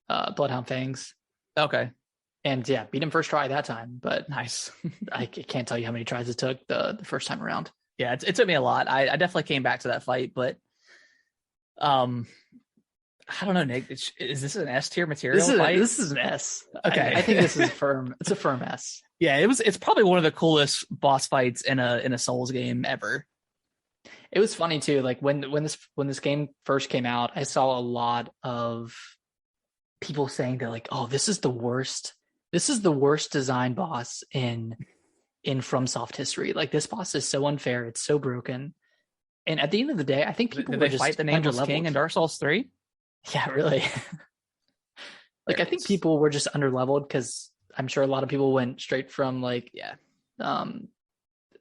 Bloodhound Fangs. Okay. And beat him first try that time, but nice. I can't tell you how many tries it took the first time around. Yeah, it took me a lot. I definitely came back to that fight, but I don't know, Nick. Is this an S tier material fight? This is an S. Okay. I think this is firm. It's a firm S. Yeah, it's probably one of the coolest boss fights in a Souls game ever. It was funny too. Like when this game first came out, I saw a lot of people saying that like, oh, this is the worst design boss in FromSoft history. Like this boss is so unfair. It's so broken. And at the end of the day, I think people did they fight the Nameless King in Dark Souls 3? Yeah, really. Like I think people were just underleveled because I'm sure a lot of people went straight from straight from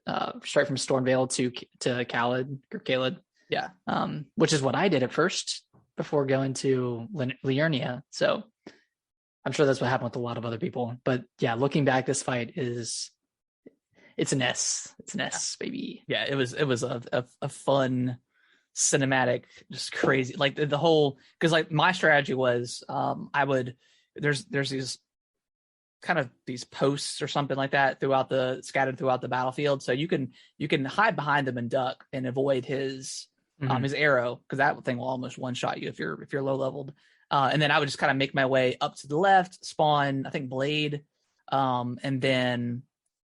Stormvale to Caelid. Yeah. Which is what I did at first before going to Liurnia. So I'm sure that's what happened with a lot of other people. But yeah, looking back, this fight it's an S. It's an S, baby. Yeah, it was a fun cinematic, just crazy. Like the whole, because like my strategy was there's these kind of these posts or something like that scattered throughout the battlefield, so you can hide behind them and duck and avoid his his arrow, because that thing will almost one shot you if you're low leveled. And then I would just kind of make my way up to the left, spawn I think Blade, and then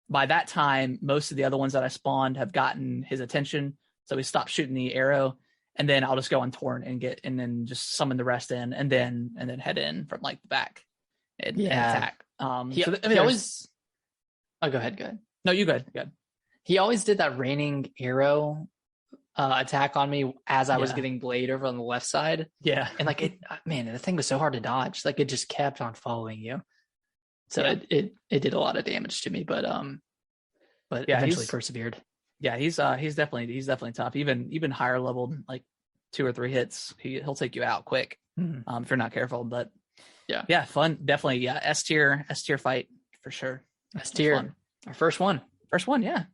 by that time most of the other ones that I spawned have gotten his attention, so he stopped shooting the arrow, and then I'll just go on torrent and then just summon the rest in, and then head in from like the back and attack. Oh, go ahead. Go ahead. No, you good. Good. He always did that raining arrow attack on me as I was getting blade over on the left side. Yeah. And like man, the thing was so hard to dodge. Like it just kept on following you. So it did a lot of damage to me, but eventually persevered. Yeah, he's definitely tough. Even higher leveled, like 2 or 3 hits, he'll take you out quick. If you're not careful. But yeah, fun. Definitely, yeah. S tier fight for sure. S tier, our first one. Yeah.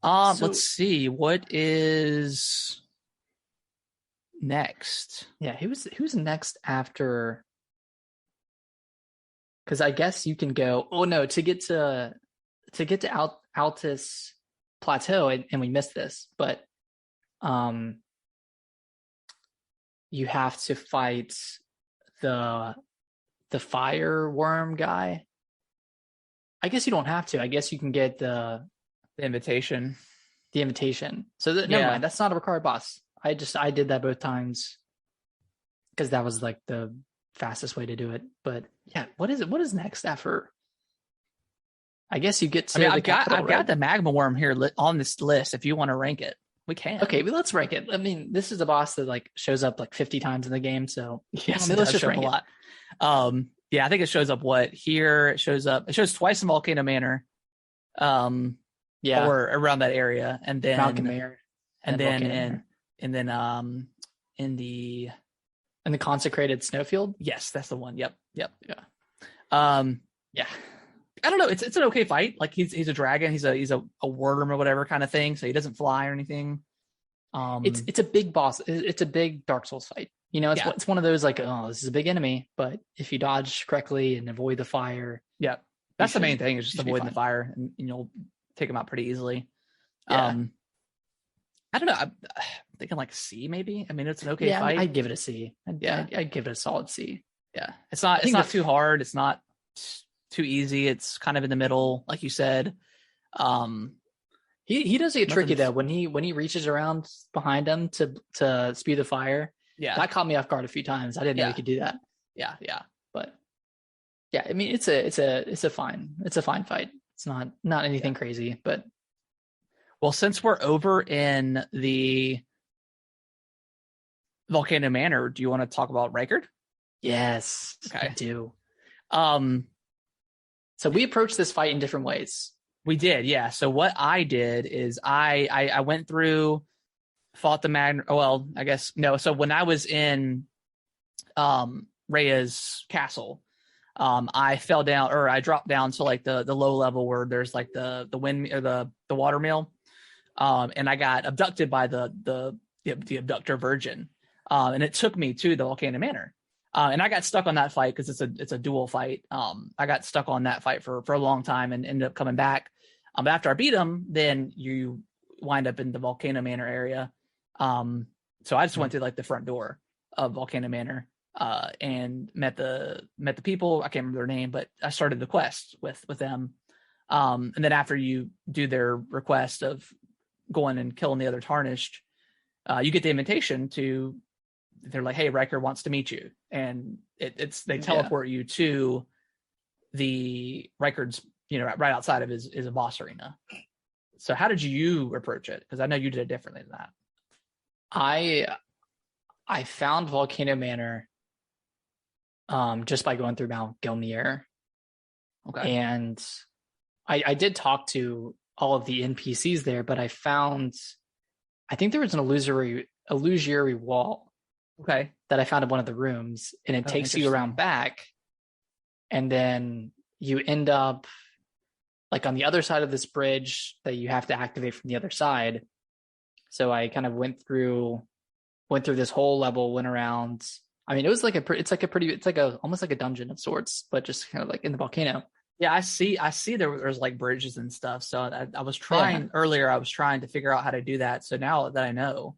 Let's see what is next. Yeah, who's next after? Because I guess you can go. Oh no, to get to Altus Plateau, and we missed this, but you have to fight the fire worm guy. I guess you don't have to. I guess you can get the invitation. The invitation. So never mind. That's not a required boss. I did that both times because that was like the fastest way to do it. But yeah, what is next after? I guess you get to. I've got the magma worm here on this list. If you want to rank it, we can. Okay, but let's rank it. I mean, this is a boss that like shows up like 50 times in the game. So yes, let's just rank it a lot. Yeah, I think it shows up here. It shows twice in Volcano Manor. Or around that area, and then Malcolmere, and then in the consecrated snowfield. Yes, that's the one. Yep. Yeah. Yeah. I don't know. It's an okay fight. Like he's a dragon. He's a worm or whatever kind of thing. So he doesn't fly or anything. It's a big boss. It's a big Dark Souls fight. You know, it's one of those like, oh, this is a big enemy, but if you dodge correctly and avoid the fire, that's the main thing is just avoiding the fire, and you'll take them out pretty easily. I don't know. I'm thinking like C maybe. I mean, it's an okay fight. I'd give it a C. I'd give it a solid C. Yeah, it's not too hard. It's not too easy. It's kind of in the middle, like you said. He does get tricky though when he reaches around behind him to spew the fire. Yeah, that caught me off guard a few times. I didn't know he could do that. Yeah. But yeah, I mean it's a fine fight. It's not anything crazy, but well, since we're over in the Volcano Manor, do you want to talk about Rykard? Yes, okay. I do. So we approached this fight in different ways. We did, yeah. So what I did is I went through, fought the well, I guess no. So when I was in Rhea's castle, I fell down, or I dropped down to like the low level where there's like the wind or the water mill, and I got abducted by the abductor virgin, and it took me to the Volcano Manor, and I got stuck on that fight because it's a dual fight. I got stuck on that fight for a long time and ended up coming back. But after I beat him, then you wind up in the Volcano Manor area. So I just went through like the front door of Volcano Manor. And met the people. I can't remember their name, but I started the quest with them. And then after you do their request of going and killing the other tarnished, you get the invitation to. They're like, "Hey, Rykard wants to meet you," and they teleport you to the Rykard's, right outside of his boss arena. So how did you approach it? Because I know you did it differently than that. I found Volcano Manor. Just by going through Mount Gelmir. Okay. And I did talk to all of the NPCs there, but I think there was an illusory wall. Okay. That I found in one of the rooms, and it takes you around back, and then you end up like on the other side of this bridge that you have to activate from the other side. So I kind of went through this whole level, went around. I mean, it was like almost like a dungeon of sorts, but just kind of like in the volcano. Yeah, I see there's like bridges and stuff. So I was trying earlier. I was trying to figure out how to do that. So now that I know,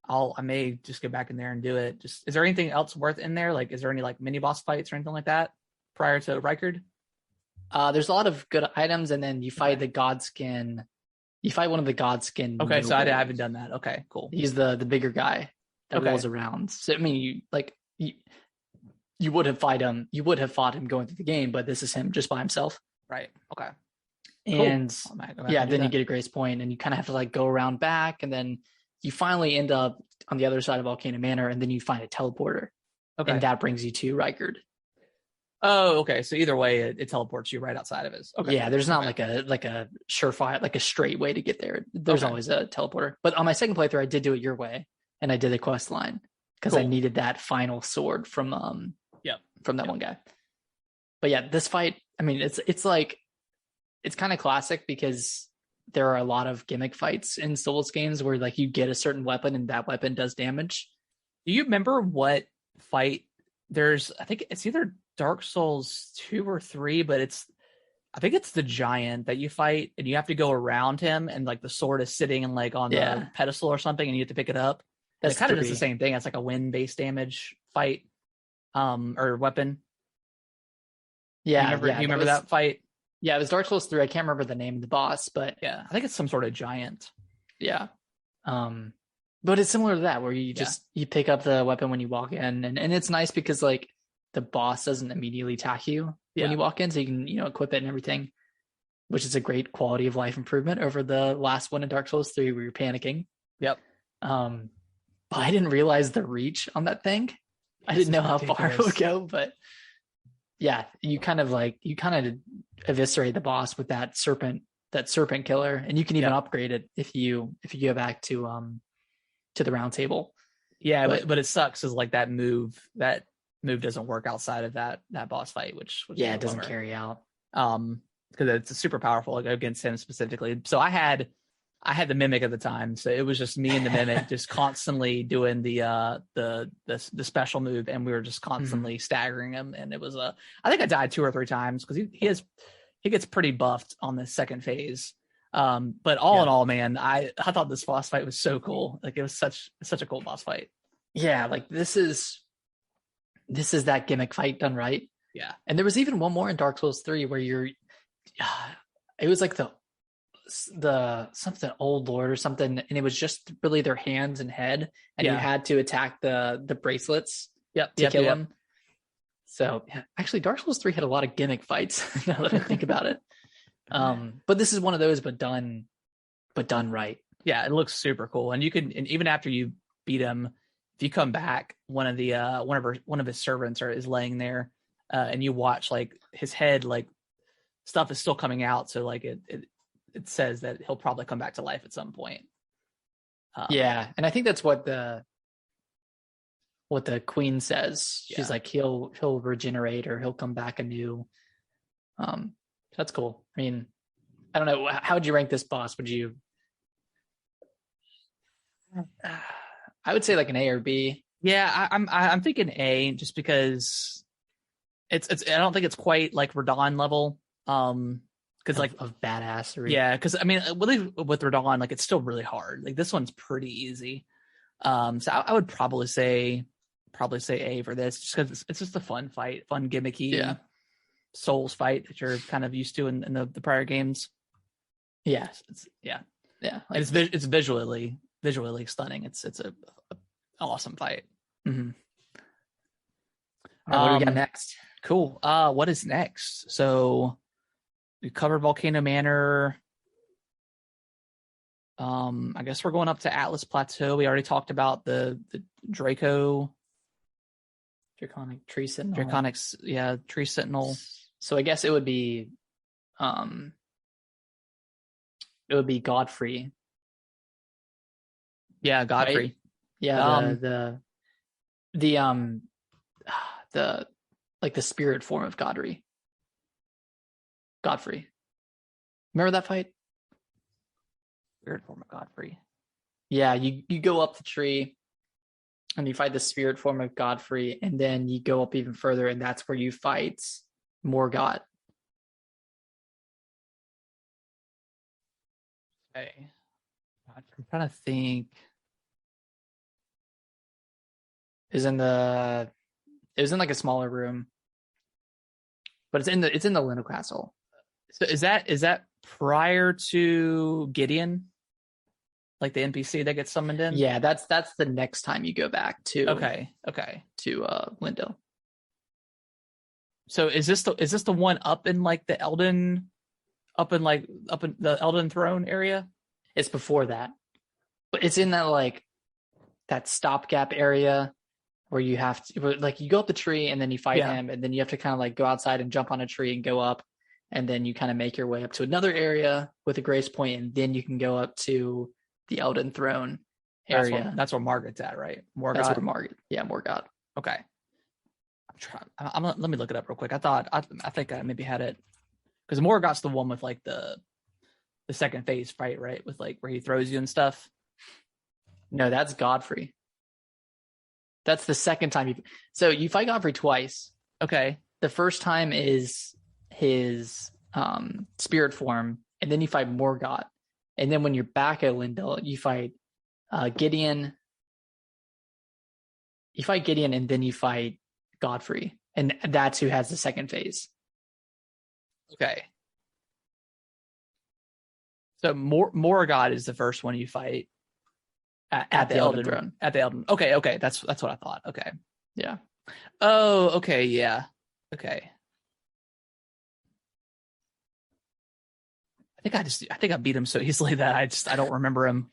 I may just go back in there and do it. Is there anything else worth in there? Like, is there any like mini boss fights or anything like that prior to Rykard? There's a lot of good items, and then you fight the Godskin. You fight one of the Godskin. Okay, so I haven't done that. Okay, cool. He's the bigger guy that rolls around. So I mean, you would have fought him. You would have fought him going through the game, but this is him just by himself. Right. Okay. And then you get a grace point, and you kind of have to like go around back, and then you finally end up on the other side of Volcano Manor, and then you find a teleporter, and that brings you to Rykard. Oh, okay. So either way, it teleports you right outside of it. Okay. Yeah, there's not like a surefire, like a straight way to get there. There's always a teleporter. But on my second playthrough, I did do it your way, and I did the quest line because I needed that final sword from that one guy. But yeah, this fight, I mean, it's like, it's kind of classic because there are a lot of gimmick fights in Souls games where like you get a certain weapon and that weapon does damage. Do you remember what fight there's? I think it's either Dark Souls 2 or 3, but I think it's the giant that you fight and you have to go around him, and like the sword is sitting and like on the pedestal or something, and you have to pick it up. That's kind of just the same thing. It's like a wind-based damage fight, or weapon. Yeah, you remember that fight? Yeah, it was Dark Souls 3. I can't remember the name of the boss, but yeah, I think it's some sort of giant. Yeah. But it's similar to that, where you just you pick up the weapon when you walk in, and it's nice because like the boss doesn't immediately attack you when you walk in, so you can equip it and everything, which is a great quality of life improvement over the last one in Dark Souls 3 where you're panicking. Yep. But I didn't realize the reach on that thing. I didn't know how far it would go, but yeah, you kind of eviscerate the boss with that serpent killer, and you can even upgrade it if you go back to the round table. Yeah, but it sucks is like that move doesn't work outside of that boss fight, which it doesn't carry out. Because it's super powerful, like against him specifically. So I had the mimic at the time, so it was just me and the mimic just constantly doing the special move, and we were just constantly staggering him. And it was I think I died 2 or 3 times because he gets pretty buffed on the second phase. But all in all, man, I thought this boss fight was so cool. Like it was such a cool boss fight. Yeah, like this is that gimmick fight done right. Yeah. And there was even one more in Dark Souls 3 where it was like the something old lord or something, and it was just really their hands and head, and you had to attack the bracelets to kill him. So actually Dark Souls 3 had a lot of gimmick fights now that I think about it. But this is one of those, but done right. Yeah, it looks super cool. And and even after you beat him, if you come back, one of his servants is laying there, and you watch like his head, like stuff is still coming out. So like it says that he'll probably come back to life at some point. And I think that's what the queen says. She's like he'll regenerate, or he'll come back anew. That's cool. I mean, I don't know, how would you rank this boss? Would you? I would say like an A or B. Yeah, I'm thinking A, just because it's I don't think it's quite like Radon level. Because like of badassery. Yeah, because I mean, with Radon, like it's still really hard. Like this one's pretty easy. So I would probably say A for this, just because it's just a fun fight, fun gimmicky Souls fight that you're kind of used to in the prior games. Yeah, like, it's visually stunning. It's a awesome fight. Mm-hmm. All right, what do we got next? Cool. What is next? So we covered Volcano Manor. I guess we're going up to Atlas Plateau. We already talked about the Draconic Tree Sentinel. Tree Sentinel. So I guess it would be Godfrey. Yeah, Godfrey. Right? Yeah, the like the spirit form of Godfrey. Remember that fight? Spirit form of Godfrey. Yeah, you go up the tree and you fight the spirit form of Godfrey, and then you go up even further, and that's where you fight Morgott. Okay. I'm trying to think. It was in like a smaller room, but it's in the Lino Castle. So is that prior to Gideon, like the NPC that gets summoned in? Yeah, that's the next time you go back to. Okay. To Lindo. So is this the one up in like the Elden up in the Elden Throne area. It's before that, but it's in that like that stopgap area where you have to like you go up the tree and then you fight him, and then you have to kind of like go outside and jump on a tree and go up, and then you kind of make your way up to another area with a grace point, and then you can go up to the Elden Throne area. That's where Margaret's at, right? Morgott. That's where Margaret. Yeah, Morgott. Okay. Let me look it up real quick. I think I maybe had it because Morgott's the one with like the second phase fight, right? With like where he throws you and stuff. No, that's Godfrey. That's the second time you fight Godfrey twice. Okay. The first time is his spirit form, and then you fight Morgott. And then when you're back at Lindell, you fight Gideon. You fight Gideon, and then you fight Godfrey. And that's who has the second phase. Okay. So Morgott is the first one you fight at the Elden Throne. At the Elden. Okay. That's what I thought. Okay. Yeah. Oh, okay, yeah. Okay. I think I beat him so easily that I don't remember him.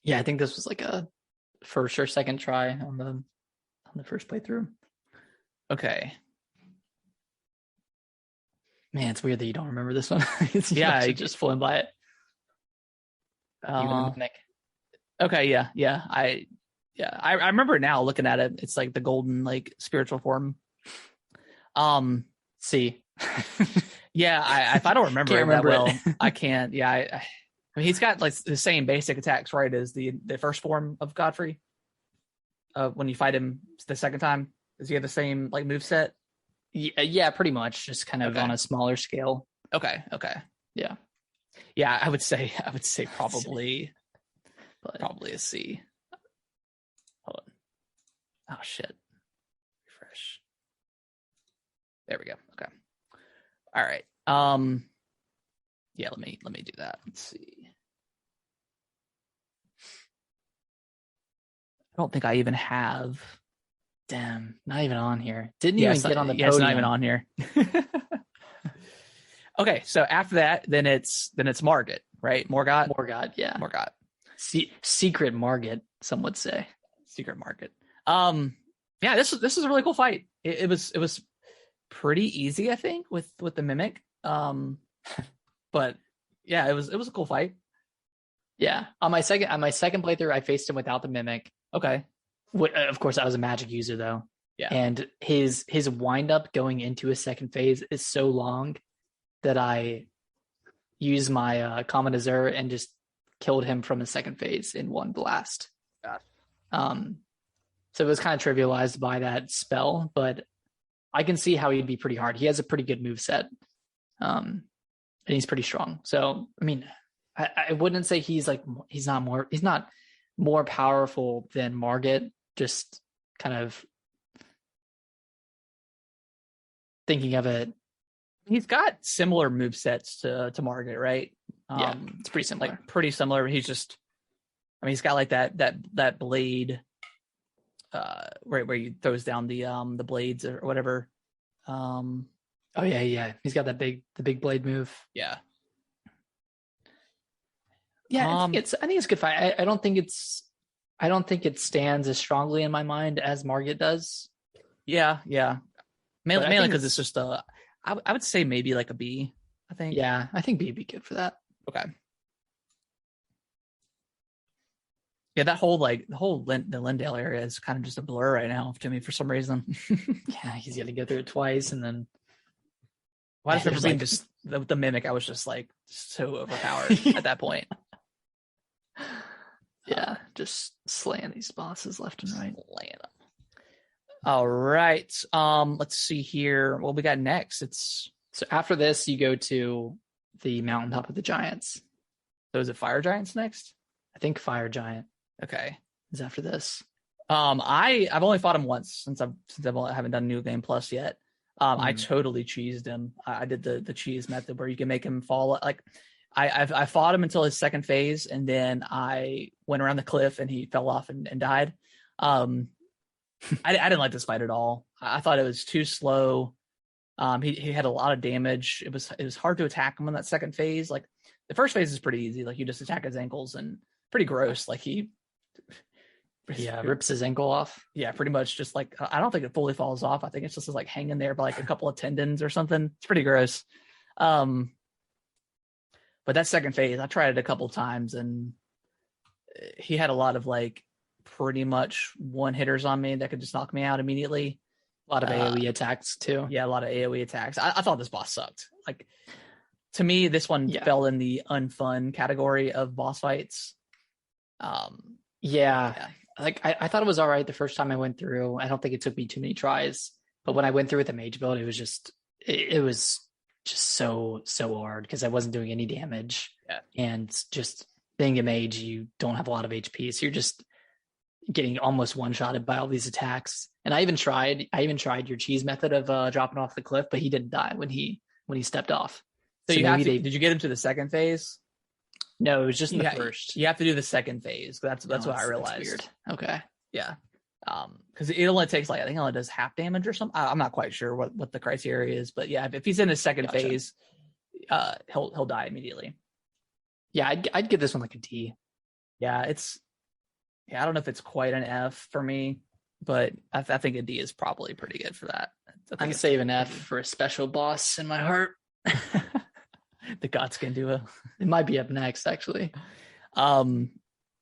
Yeah, I think this was like a first or second try on the first playthrough. Okay. Man, it's weird that you don't remember this one. Yeah, just flown by it. Okay, yeah. I remember now looking at it. It's like the golden like spiritual form. See. Yeah, if I don't remember it that well, I can't. Yeah, I mean, he's got like the same basic attacks, right, as the first form of Godfrey. When you fight him the second time, does he have the same like move set? Yeah, pretty much, just kind of on a smaller scale. Okay. Yeah. I would say probably a C. Hold on. Oh shit. Refresh. There we go. Okay. All right. Yeah, let me do that. Let's see. I don't think I even have. Damn, not even on here. Didn't even get on the podium. It's not even on here. Okay, so after that, then it's Margit, right? Morgott, yeah. Morgott. Secret Margit, some would say. Secret Margit. Yeah, this is a really cool fight. It was pretty easy, I think, with the mimic. But yeah, it was a cool fight. Yeah, on my second playthrough, I faced him without the mimic. Okay. Of course, I was a magic user though. Yeah. And his wind up going into his second phase is so long that I used my Common Azure and just killed him from the second phase in one blast. Gosh. So it was kind of trivialized by that spell, but I can see how he'd be pretty hard. He has a pretty good move set. And he's pretty strong. So, I mean, I wouldn't say he's not more powerful than Margit, just kind of thinking of it. He's got similar move sets to Margit, right? Yeah, it's pretty similar. Like pretty similar. He's just, I mean, he's got like that blade, where he throws down the blades or whatever. Oh yeah. He's got the big blade move. Yeah. Yeah, I think it's a good fight. I don't think it stands as strongly in my mind as Margit does. Yeah. Mainly because it's just I would say maybe like a B, I think. Yeah, I think B would be good for that. Okay. Yeah, that whole the Lindale area is kind of just a blur right now to me for some reason. Yeah, he's got to go through it twice, and then why does everything just the mimic? I was just like so overpowered at that point. Yeah, just slaying these bosses left and right. Slaying them. All right. Let's see here. What we got next? So after this, you go to the mountaintop of the giants. So is it Fire Giants next? I think Fire Giant. Okay. Is after this. I've only fought him once since I haven't done New Game Plus yet. I totally cheesed him. I did the cheese method where you can make him fall. Like I fought him until his second phase, and then I went around the cliff and he fell off and died. I didn't like this fight at all. I thought it was too slow. He had a lot of damage. It was hard to attack him in that second phase. Like the first phase is pretty easy. Like you just attack his ankles and pretty gross. Like he rips his ankle off. Yeah, pretty much just like I don't think it fully falls off. I think it's just like hanging there by like a couple of tendons or something. It's pretty gross. But that second phase, I tried it a couple of times and he had a lot of like pretty much one hitters on me that could just knock me out immediately. A lot of AoE attacks too. Yeah, a lot of AoE attacks. I thought this boss sucked. Like to me, this one fell in the unfun category of boss fights. Like I thought it was all right the first time I went through. I don't think it took me too many tries, but when I went through with the mage build, it was just so hard because I wasn't doing any damage. Yeah. And just being a mage, you don't have a lot of HP, so you're just getting almost one-shotted by all these attacks. And I even tried your cheese method of dropping off the cliff, but he didn't die when he stepped off. So did you get him to the second phase? No, it was just in the first. You have to do the second phase. That's what I realized. That's weird. Okay. Yeah. Because it only takes I think it only does half damage or something. I'm not quite sure what the criteria is, but yeah, if he's in his second phase, he'll die immediately. Yeah, I'd give this one like a D. Yeah, I don't know if it's quite an F for me, but I think a D is probably pretty good for that. I'm saving F for a special boss in my heart. The Godskin duo. It might be up next, actually. Actually,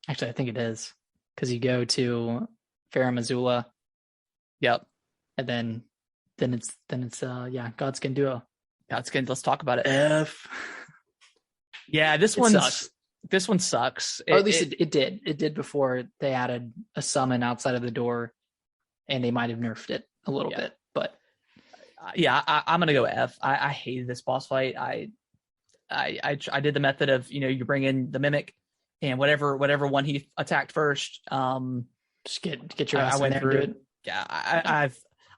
I think it is because you go to Farum Azula. Yep. And then it's Godskin duo. Godskin. Let's talk about it. F. Yeah, this one sucks. This one sucks. Or at least it did. It did before they added a summon outside of the door, and they might have nerfed it a little bit. But I'm gonna go F. I hated this boss fight. I did the method of you bring in the mimic, and whatever one he attacked first. Just get your ass I went in there through and do it. Yeah, I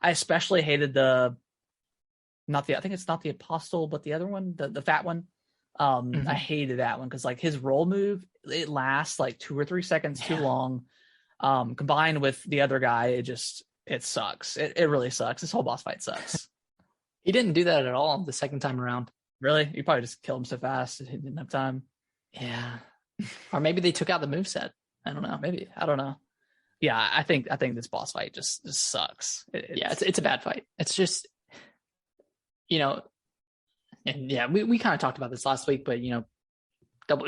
especially hated I think it's not the apostle, but the other one, the fat one. I hated that one because his roll move, it lasts 2 or 3 seconds too long. Combined with the other guy, it sucks. It really sucks. This whole boss fight sucks. He didn't do that at all the second time around. Really? You probably just killed him so fast he didn't have time. Yeah. Or maybe they took out the moveset. I don't know. Maybe. I don't know. Yeah, I think this boss fight just sucks. It's a bad fight. It's just, and yeah, we kind of talked about this last week, but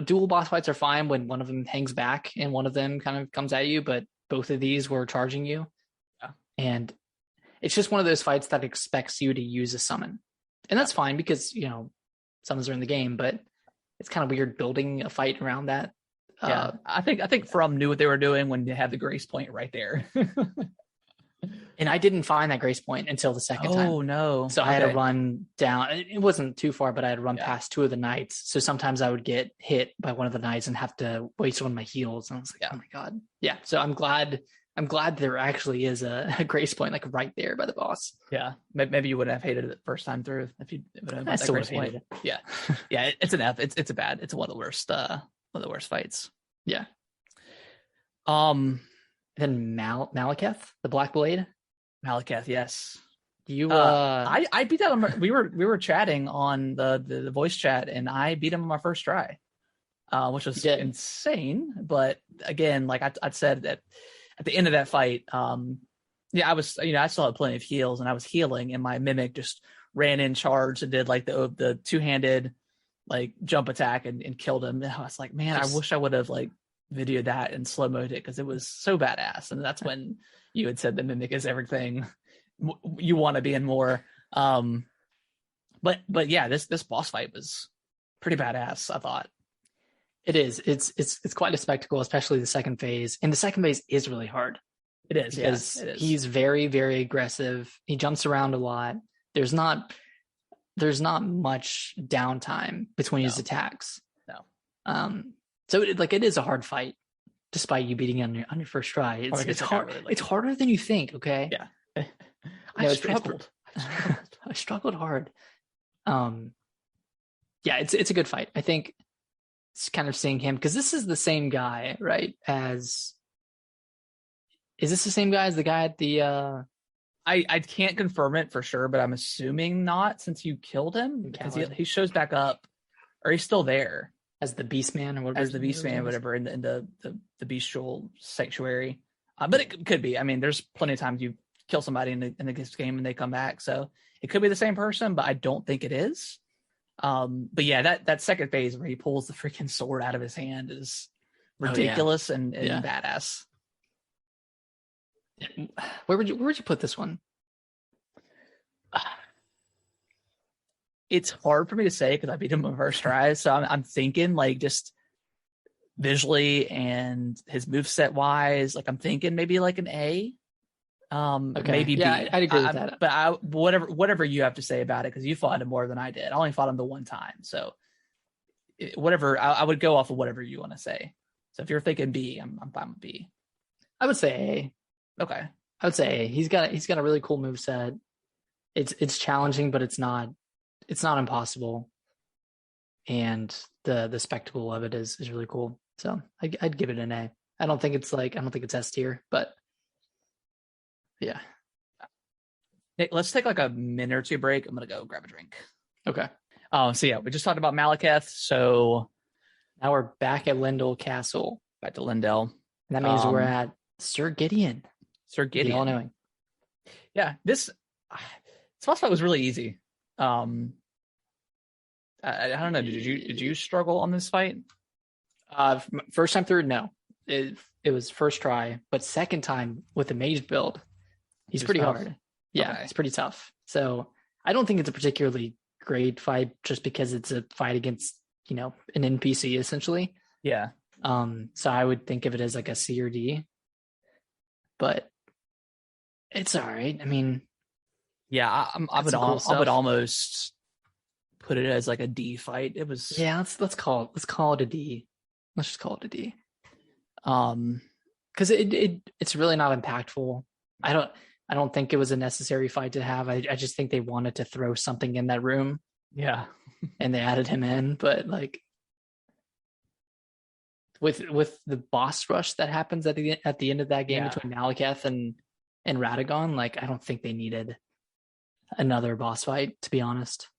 dual boss fights are fine when one of them hangs back and one of them kind of comes at you, but both of these were charging you. Yeah. And it's just one of those fights that expects you to use a summon. And that's fine because, summons are in the game, but it's kind of weird building a fight around that. Yeah, I think From knew what they were doing when they had the grace point right there. And I didn't find that grace point until the second time. Oh, no. So I had to run down. It wasn't too far, but I had to run past 2 of the knights. So sometimes I would get hit by one of the knights and have to waste one of my heals. And I was like, oh my God. Yeah. So I'm glad there actually is a grace point right there by the boss. Yeah. Maybe you wouldn't have hated it the first time through if you would have that grace point. Yeah. Yeah. It's an F. It's a bad. It's one of the worst fights. Yeah. Then Malekith, the Black Blade. Malekith, yes. You I beat that on we were chatting on the voice chat and I beat him on my first try. Which was insane. But again, I said that at the end of that fight, I was I still had plenty of heals and I was healing and my mimic just ran in, charged and did the two-handed jump attack and killed him. And I was like, man, I wish I would have videoed that and slow-moed it because it was so badass. And that's when you had said the mimic is everything you want to be in more. But yeah, this boss fight was pretty badass, I thought. It is. It's quite a spectacle, especially the second phase. And the second phase is really hard. It is, because he's very, very aggressive. He jumps around a lot. There's not much downtime between his attacks. No. So it is a hard fight, despite you beating on your first try. It's hard. Really it's harder than you think. Okay. Yeah. I struggled. I struggled hard. Yeah, it's a good fight. I think it's kind of seeing him because this is the same guy, right? Is this the same guy as the guy at the I can't confirm it for sure, but I'm assuming not, since you killed him, because he shows back up, or he's still there as the Beastman, or whatever. As the Beastman, whatever, in the bestial sanctuary. But it could be. I mean, there's plenty of times you kill somebody in the game and they come back, so it could be the same person, but I don't think it is. But yeah, that second phase where he pulls the freaking sword out of his hand is ridiculous and badass. Where would you put this one? It's hard for me to say because I beat him on first try, so I'm thinking like just visually and his moveset wise, like I'm thinking maybe like an A. Okay. Maybe B. I'd agree with that. But whatever you have to say about it, because you fought him more than I did. I only fought him the one time, so whatever. I would go off of whatever you want to say. So if you're thinking B, I'm fine with B. I would say A. Okay. I would say A. He's got a really cool moveset. It's challenging, but it's not impossible. And the spectacle of it is really cool. So I'd give it an A. I don't think it's S tier, but yeah. Hey, let's take like a minute or two break. I'm gonna go grab a drink. Okay. So yeah, we just talked about Malekith. So now we're back at Lindell Castle. Back to Lindell. And that means we're at Sir Gideon. Sir Gideon. The all-knowing. Yeah, this boss fight was really easy. I don't know. Did you struggle on this fight? First time through, no. It was first try, but second time with the mage build, he's pretty hard. Yeah, okay. It's pretty tough. So I don't think it's a particularly great fight just because it's a fight against, an NPC essentially. Yeah. So I would think of it as like a C or D, but it's all right. I mean, yeah, I would almost put it as like a D fight. It was let's call it a D. Let's just call it a D. Because it's really not impactful. I don't think it was a necessary fight to have. I just think they wanted to throw something in that room. Yeah. And they added him in, but like with the boss rush that happens at the end of that game between Malekith and Radagon, like I don't think they needed another boss fight, to be honest.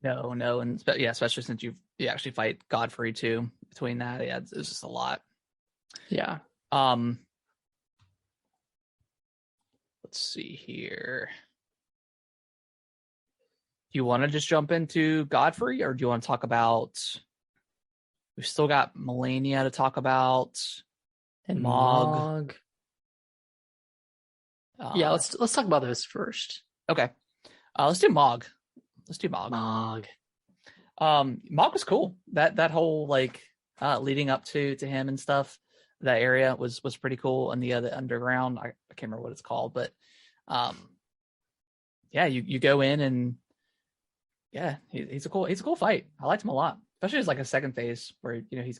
No, and especially since you actually fight Godfrey too. Between that, it's just a lot. Yeah. Let's see here. Do you want to just jump into Godfrey, or do you want to talk about? We've still got Melania to talk about, and Mog. Yeah, let's talk about those first. Okay. Let's do Mog. Mog was cool. That whole like leading up to him and stuff. That area was pretty cool, and the underground. I can't remember what it's called, but you go in and he's a cool fight. I liked him a lot, especially as like a second phase where he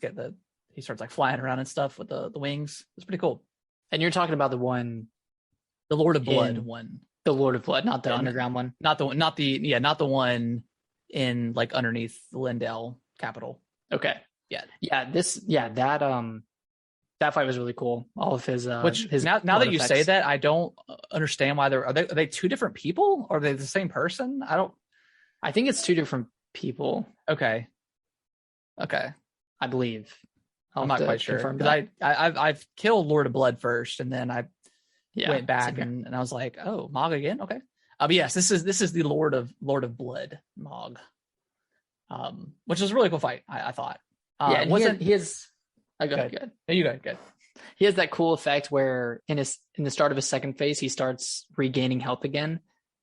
starts like flying around and stuff with the wings. It's pretty cool. And you're talking about the Lord of Blood one. The Lord of Blood, not the underground one. Not the one in like underneath the Lindell capital. Okay. That fight was really cool. All of his now that you say that, I don't understand why are they two different people, or are they the same person? I think it's two different people. Okay. I believe. I'm not quite sure, because I've killed Lord of Blood first, and then I went back and I was like, oh, Mog again? Okay. But yes, this is the Lord of Blood, Mog. Which is a really cool fight, I thought. He has go ahead. No, you go. Good. He has that cool effect where in the start of his second phase, he starts regaining health again.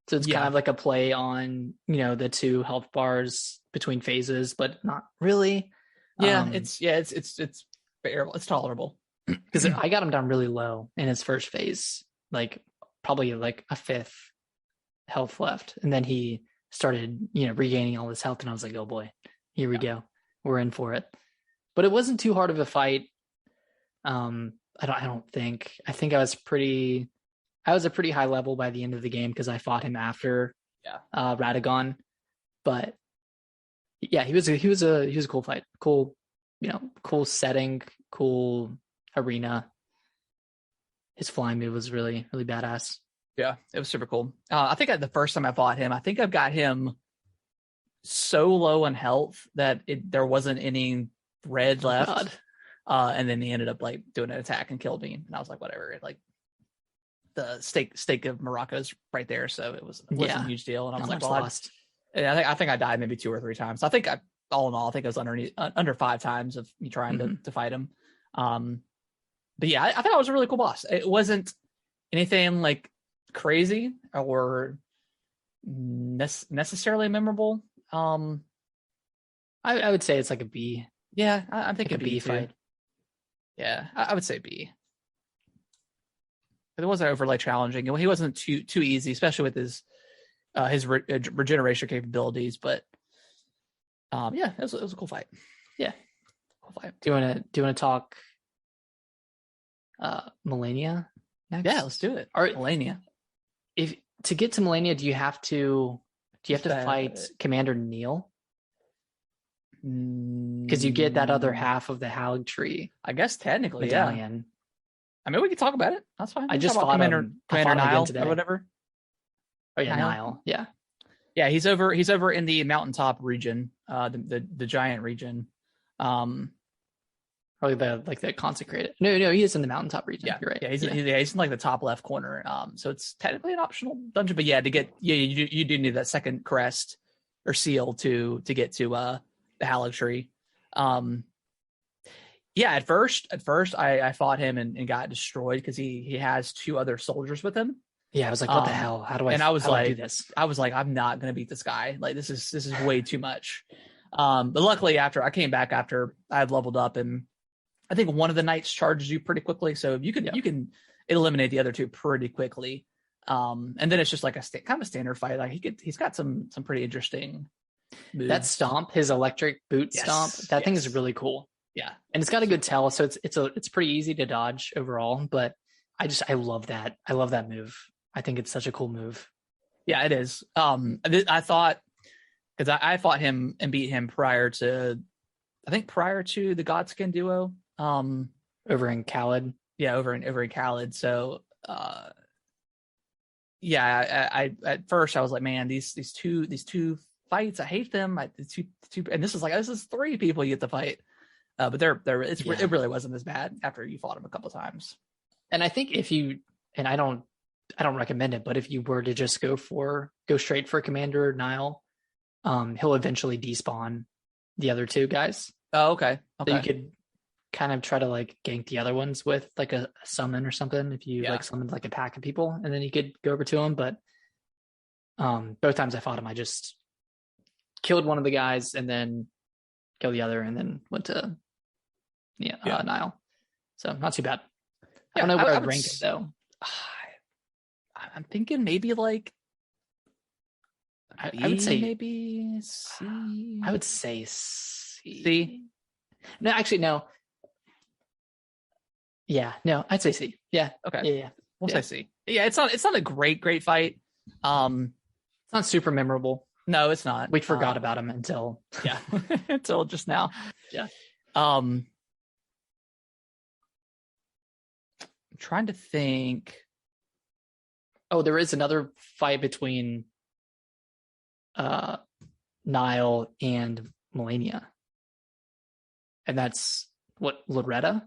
So it's kind of like a play on, the two health bars between phases, but not really. Yeah, it's bearable. It's tolerable. Because I got him down really low in his first phase, like probably like a fifth health left. And then he started, regaining all his health. And I was like, oh boy, here we go. We're in for it. But it wasn't too hard of a fight. I don't think. I think I was a pretty high level by the end of the game because I fought him after Radagon. But yeah, he was a cool fight. Cool, cool setting, cool arena. His flying move was really, really badass. Yeah, it was super cool. I think the first time I fought him, I think I've got him so low in health that there wasn't any red left. God. And then he ended up like doing an attack and killed me, and I was like, whatever. Like the steak of Morocco's right there, so it wasn't a huge deal. And I was like, well, I think I died maybe 2 or 3 times. I think all in all, I think it was under 5 times of me trying to fight him. But yeah, I thought it was a really cool boss. It wasn't anything like crazy or necessarily memorable. I would say it's like a B. Yeah, I'm thinking like a B fight. Yeah, I would say B. But it wasn't overly challenging. He wasn't too easy, especially with his regeneration capabilities. But yeah, it was a cool fight. Yeah, cool fight. Do you want to talk Melania next? Yeah, let's do it. All right, Melania. If to get to Melania, do you have to fight Commander Neil? Because you get that other half of the Halig tree. I guess technically, medallion. Yeah. I mean, we can talk about it. That's fine. I just fought Commander Nile or whatever. Oh yeah, Nile. Yeah. Yeah, he's over in the mountaintop region, the giant region. Probably the consecrated. No, he is in the mountaintop region. Yeah, you're right. Yeah, he's in like the top left corner. So it's technically an optional dungeon, but yeah, you do need that second crest or seal to get to the Halig tree. Yeah, at first I fought him and got destroyed because he has 2 other soldiers with him. Yeah, I was like, what the hell? How do I? And I was like, do this? I was like, I'm not gonna beat this guy. Like this is way too much. But luckily, after I came back after I had leveled up, and I think one of the knights charges you pretty quickly, so you can eliminate the other 2 pretty quickly. And then it's just like kind of a standard fight. Like he's got some pretty interesting moves. That stomp, his electric boot stomp, that thing is really cool. Yeah, and it's got a good tell, so it's pretty easy to dodge overall. But I love that. I love that move. I think it's such a cool move. Yeah, it is. I thought because I fought him and beat him prior to the Godskin duo. Over in Khalid. Yeah, over in Khalid. So yeah, I at first I was like, man, these two fights, I hate them. And this is 3 people you get to fight. But it really wasn't as bad after you fought him a couple times. And I think and I don't recommend it, but if you were to just go straight for Commander Nile, he'll eventually despawn the other 2 guys. Oh, okay. So you could kind of try to like gank the other ones with like a summon or something. If you like summoned like a pack of people, and then you could go over to him. But both times I fought him, I just killed one of the guys and then killed the other, and then went to Nile. So not too bad. I don't know where I'd rank it though. I'm thinking maybe like I would say maybe C. I would say C. C. No, actually no. Yeah, no, I'd say C. Yeah. Okay. Yeah. We'll say C. Yeah, it's not a great fight. It's not super memorable. No, it's not. We forgot about him until until just now. Yeah. I'm trying to think. Oh, there is another fight between Nile and Melania. And that's what, Loretta?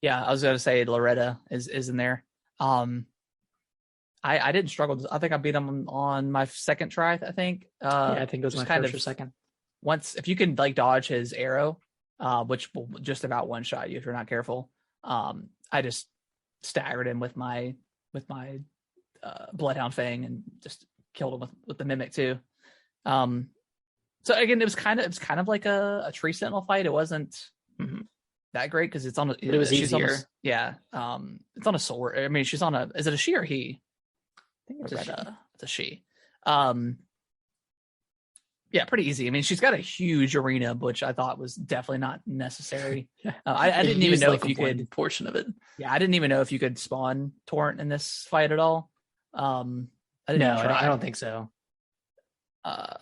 Yeah, I was gonna say Loretta is in there. I didn't struggle. I think I beat him on my second try. I think. I think it was my first or second. Once, if you can like dodge his arrow, which will just about one shot you if you're not careful. I just staggered him with my Bloodhound Fang and just killed him with the Mimic too. So again, it was kind of like a Tree Sentinel fight. It wasn't that great because it's on. It was easier. It's on a sword. I mean, she's on a. Is it a she or he? I think it's a she. Yeah, pretty easy. I mean, she's got a huge arena, which I thought was definitely not necessary. I didn't even know if you could portion of it. Yeah, I didn't even know if you could spawn Torrent in this fight at all. I don't think so. I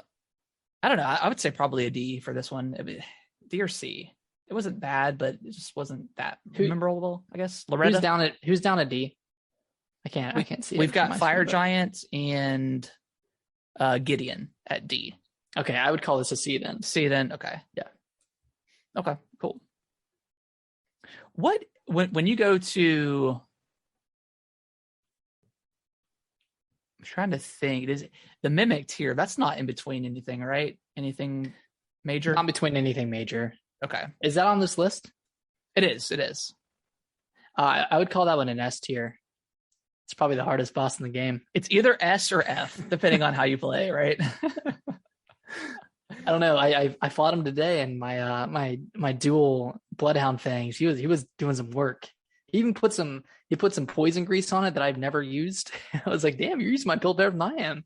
don't know. I would say probably a D for this one. I mean, D or C. It wasn't bad, but it just wasn't that memorable. I guess Loretta. Who's down at D? I can't see. We've got Fire Giant and Gideon at D. Okay, I would call this a C then. C then. Okay. Yeah. Okay. Cool. What when you go to? I'm trying to think. Is the Mimic tier? That's not in between anything, right? Anything major? Not between anything major. Okay. Is that on this list? It is. It is. I would call that one an S tier. It's probably the hardest boss in the game. It's either S or F, depending on how you play, right? I don't know. I fought him today, and my dual Bloodhound fangs. He was doing some work. He even put some poison grease on it that I've never used. I was like, damn, you're using my build better than I am.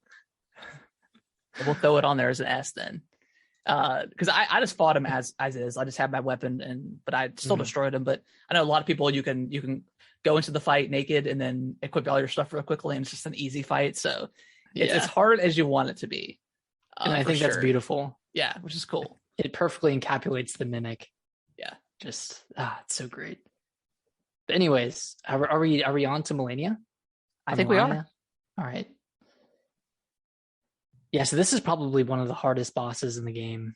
We'll throw it on there as an S then. Because I just fought him as is. I just had my weapon, but I still destroyed him. But I know a lot of people you can go into the fight naked and then equip all your stuff real quickly, and it's just an easy fight. So it's as hard as you want it to be. And I think that's beautiful. Yeah, which is cool. It perfectly encapsulates the Mimic. Yeah, just it's so great. But anyways, are we on to Melania? I think we are. All right. Yeah, so this is probably one of the hardest bosses in the game.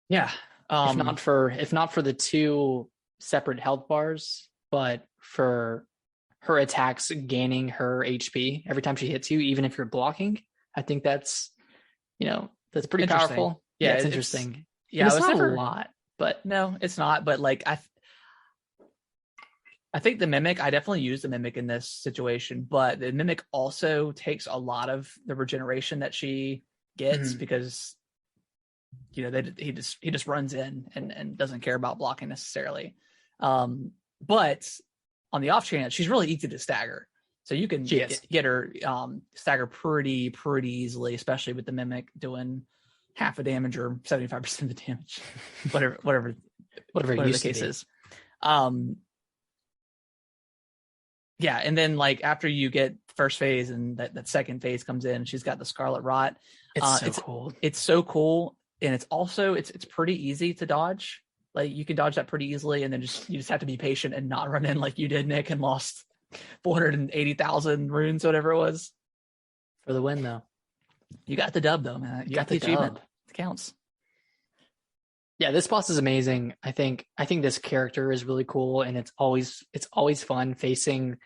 Yeah. If not for the two separate health bars, but for her attacks gaining her HP every time she hits you, even if you're blocking. I think that's pretty powerful. Yeah, it's interesting. It's not a lot, but no, it's not. But like I think the Mimic, I definitely use the Mimic in this situation, but the Mimic also takes a lot of the regeneration that she gets because he just runs in and doesn't care about blocking necessarily. But on the off chance, she's really easy to stagger. So you can get her stagger pretty easily, especially with the Mimic doing half the damage or 75% of the damage, whatever the case is. Yeah, and then like after you get first phase and that second phase comes in, she's got the Scarlet Rot. It's cool. It's so cool, and it's also it's pretty easy to dodge. Like you can dodge that pretty easily, and then you just have to be patient and not run in like you did, Nick, and lost 480,000 runes, whatever it was. For the win, though. You got the dub, though, man. You got the achievement. It counts. Yeah, this boss is amazing. I think this character is really cool, and it's always fun facing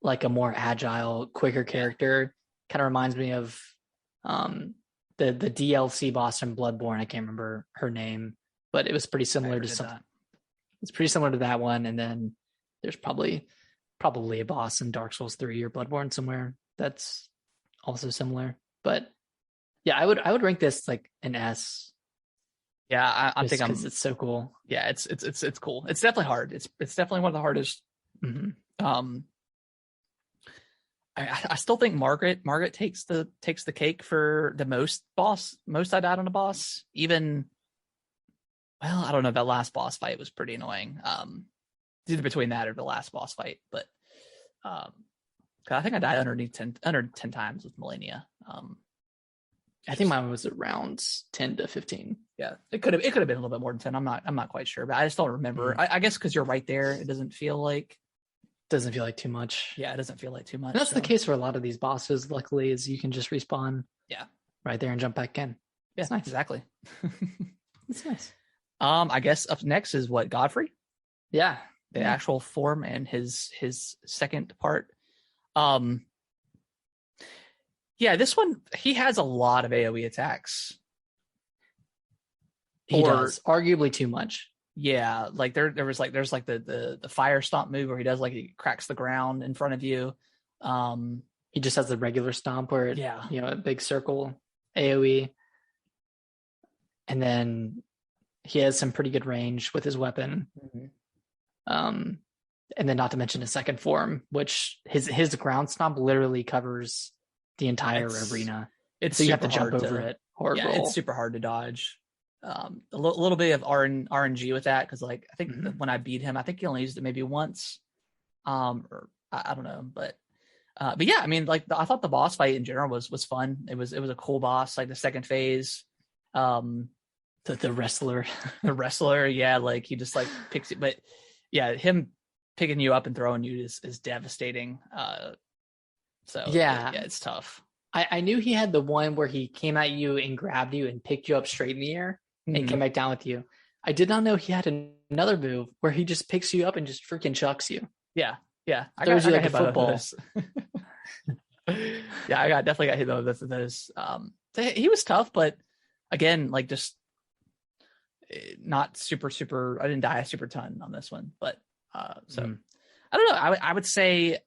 like a more agile, quicker character. Kind of reminds me of the DLC boss from Bloodborne. I can't remember her name, but it was pretty similar to something. It's pretty similar to that one, and then there's probably a boss in Dark Souls 3 or Bloodborne somewhere that's also similar. But yeah, I would rank this like an S. Yeah, I think it's so cool. Yeah, it's cool. It's definitely hard. It's definitely one of the hardest. Mm-hmm. I still think Margaret takes the cake for the most I died on a boss. Even, well, I don't know, that last boss fight was pretty annoying. Either between that or the last boss fight, but I think I died under 10 times with Melania. I think mine was around 10 to 15. Yeah, it could have been a little bit more than 10. I'm not quite sure, but I just don't remember. I guess because you're right there, it doesn't feel like too much. Yeah, it doesn't feel like too much. And that's the case for a lot of these bosses. Luckily, is you can just respawn. Yeah, right there and jump back in. Yeah, it's nice. Exactly. It's nice. I guess up next is what, Godfrey? Yeah, the actual form and his second part. Yeah, this one, he has a lot of AoE attacks. He does, arguably too much. Yeah, like there's the fire stomp move where he does, like, he cracks the ground in front of you. He just has the regular stomp where a big circle AoE. And then he has some pretty good range with his weapon. Mm-hmm. And then not to mention his second form, which his ground stomp literally covers the entire arena. So you have to jump over it or roll. It's super hard to dodge. A little bit of RNG with that, because like I think when I beat him, I think he only used it maybe once. Or I don't know, but yeah, I mean, like I thought the boss fight in general was fun. It was a cool boss, like the second phase. The wrestler. The wrestler, yeah, like he just like picks it, but yeah, him picking you up and throwing you is devastating. So yeah, it's tough. I knew he had the one where he came at you and grabbed you and picked you up straight in the air and came back down with you. I did not know he had another move where he just picks you up and just freaking chucks you. Yeah. Throws you like a football. Yeah, I definitely got hit by those. He was tough, but again, like just not super. I didn't die a super ton on this one, but I don't know. I would say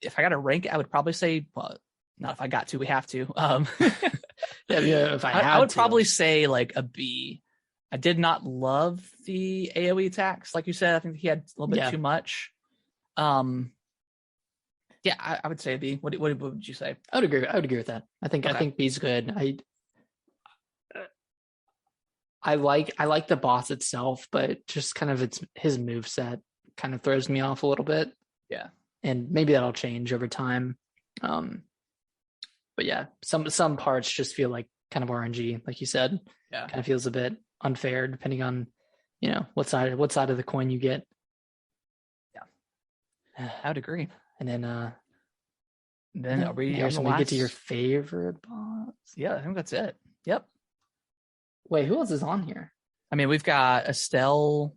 if I got to rank, I would probably say, well, not if I got to, we have to. If I would probably say like a B. I did not love the AoE attacks, like you said. I think he had a little bit too much. I would say a B. What would you say? I would agree with that. I think B's good. I like the boss itself, but just kind of his moveset kind of throws me off a little bit. Yeah. And maybe that'll change over time. But yeah, some parts just feel like kind of RNG, like you said. Yeah. Kind of feels a bit unfair depending on, what side of the coin you get. Yeah. I would agree. And then are we get to your favorite boss? Yeah, I think that's it. Yep. Wait, who else is on here? I mean, we've got Estelle.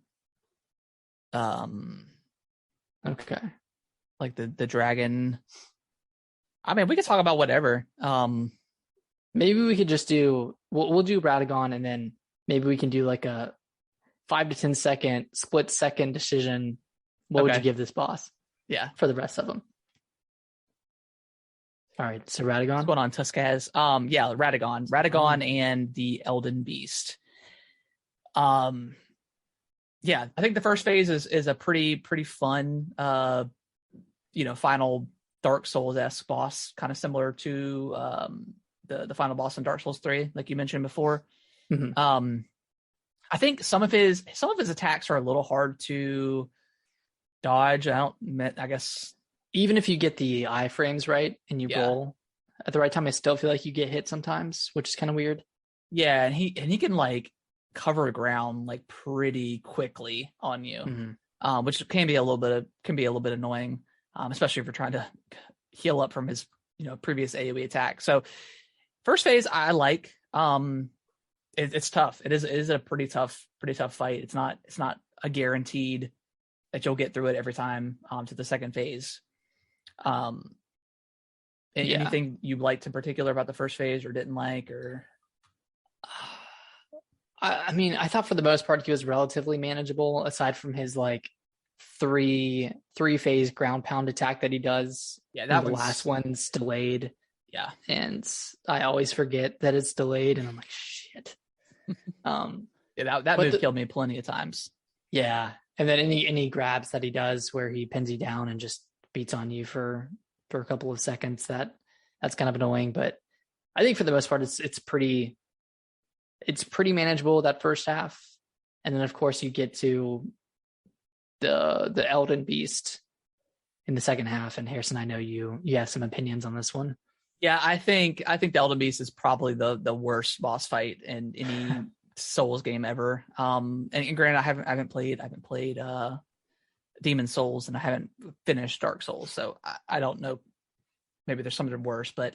Okay. Like the dragon. I mean, we could talk about whatever. Maybe we could just do. We'll do Radagon, and then maybe we can do like a 5 to 10 second split second decision. What would you give this boss? Yeah, for the rest of them. All right, so Radagon. What's going on, Tuskaz? Radagon and the Elden Beast. I think the first phase is a pretty fun, final Dark Souls-esque boss, kind of similar to the final boss in Dark Souls 3, like you mentioned before. Mm-hmm. I think some of his attacks are a little hard to dodge. I guess even if you get the iframes right and you roll at the right time, I still feel like you get hit sometimes, which is kind of weird. Yeah, and he can like cover ground like pretty quickly on you, which can be a little bit annoying, especially if you're trying to heal up from his previous AoE attack. So first phase I like. It's tough. It is a pretty tough fight. It's not a guaranteed that you'll get through it every time to the second phase. Anything you liked in particular about the first phase or didn't like, or? I mean, I thought for the most part he was relatively manageable, aside from his like three phase ground pound attack that he does. Yeah, that the last one's delayed. Yeah, and I always forget that it's delayed, and I'm like, shit. That move killed me plenty of times. Yeah, and then any grabs that he does where he pins you down and just beats on you for a couple of seconds, that's kind of annoying. But I think for the most part, it's pretty manageable that first half, and then of course you get to the Elden Beast in the second half. And Harrison, I know you have some opinions on this one. Yeah, I think the Elden Beast is probably the worst boss fight in any Souls game ever. And granted, I haven't played Demon Souls, and I haven't finished Dark Souls, so I don't know. Maybe there's something worse, but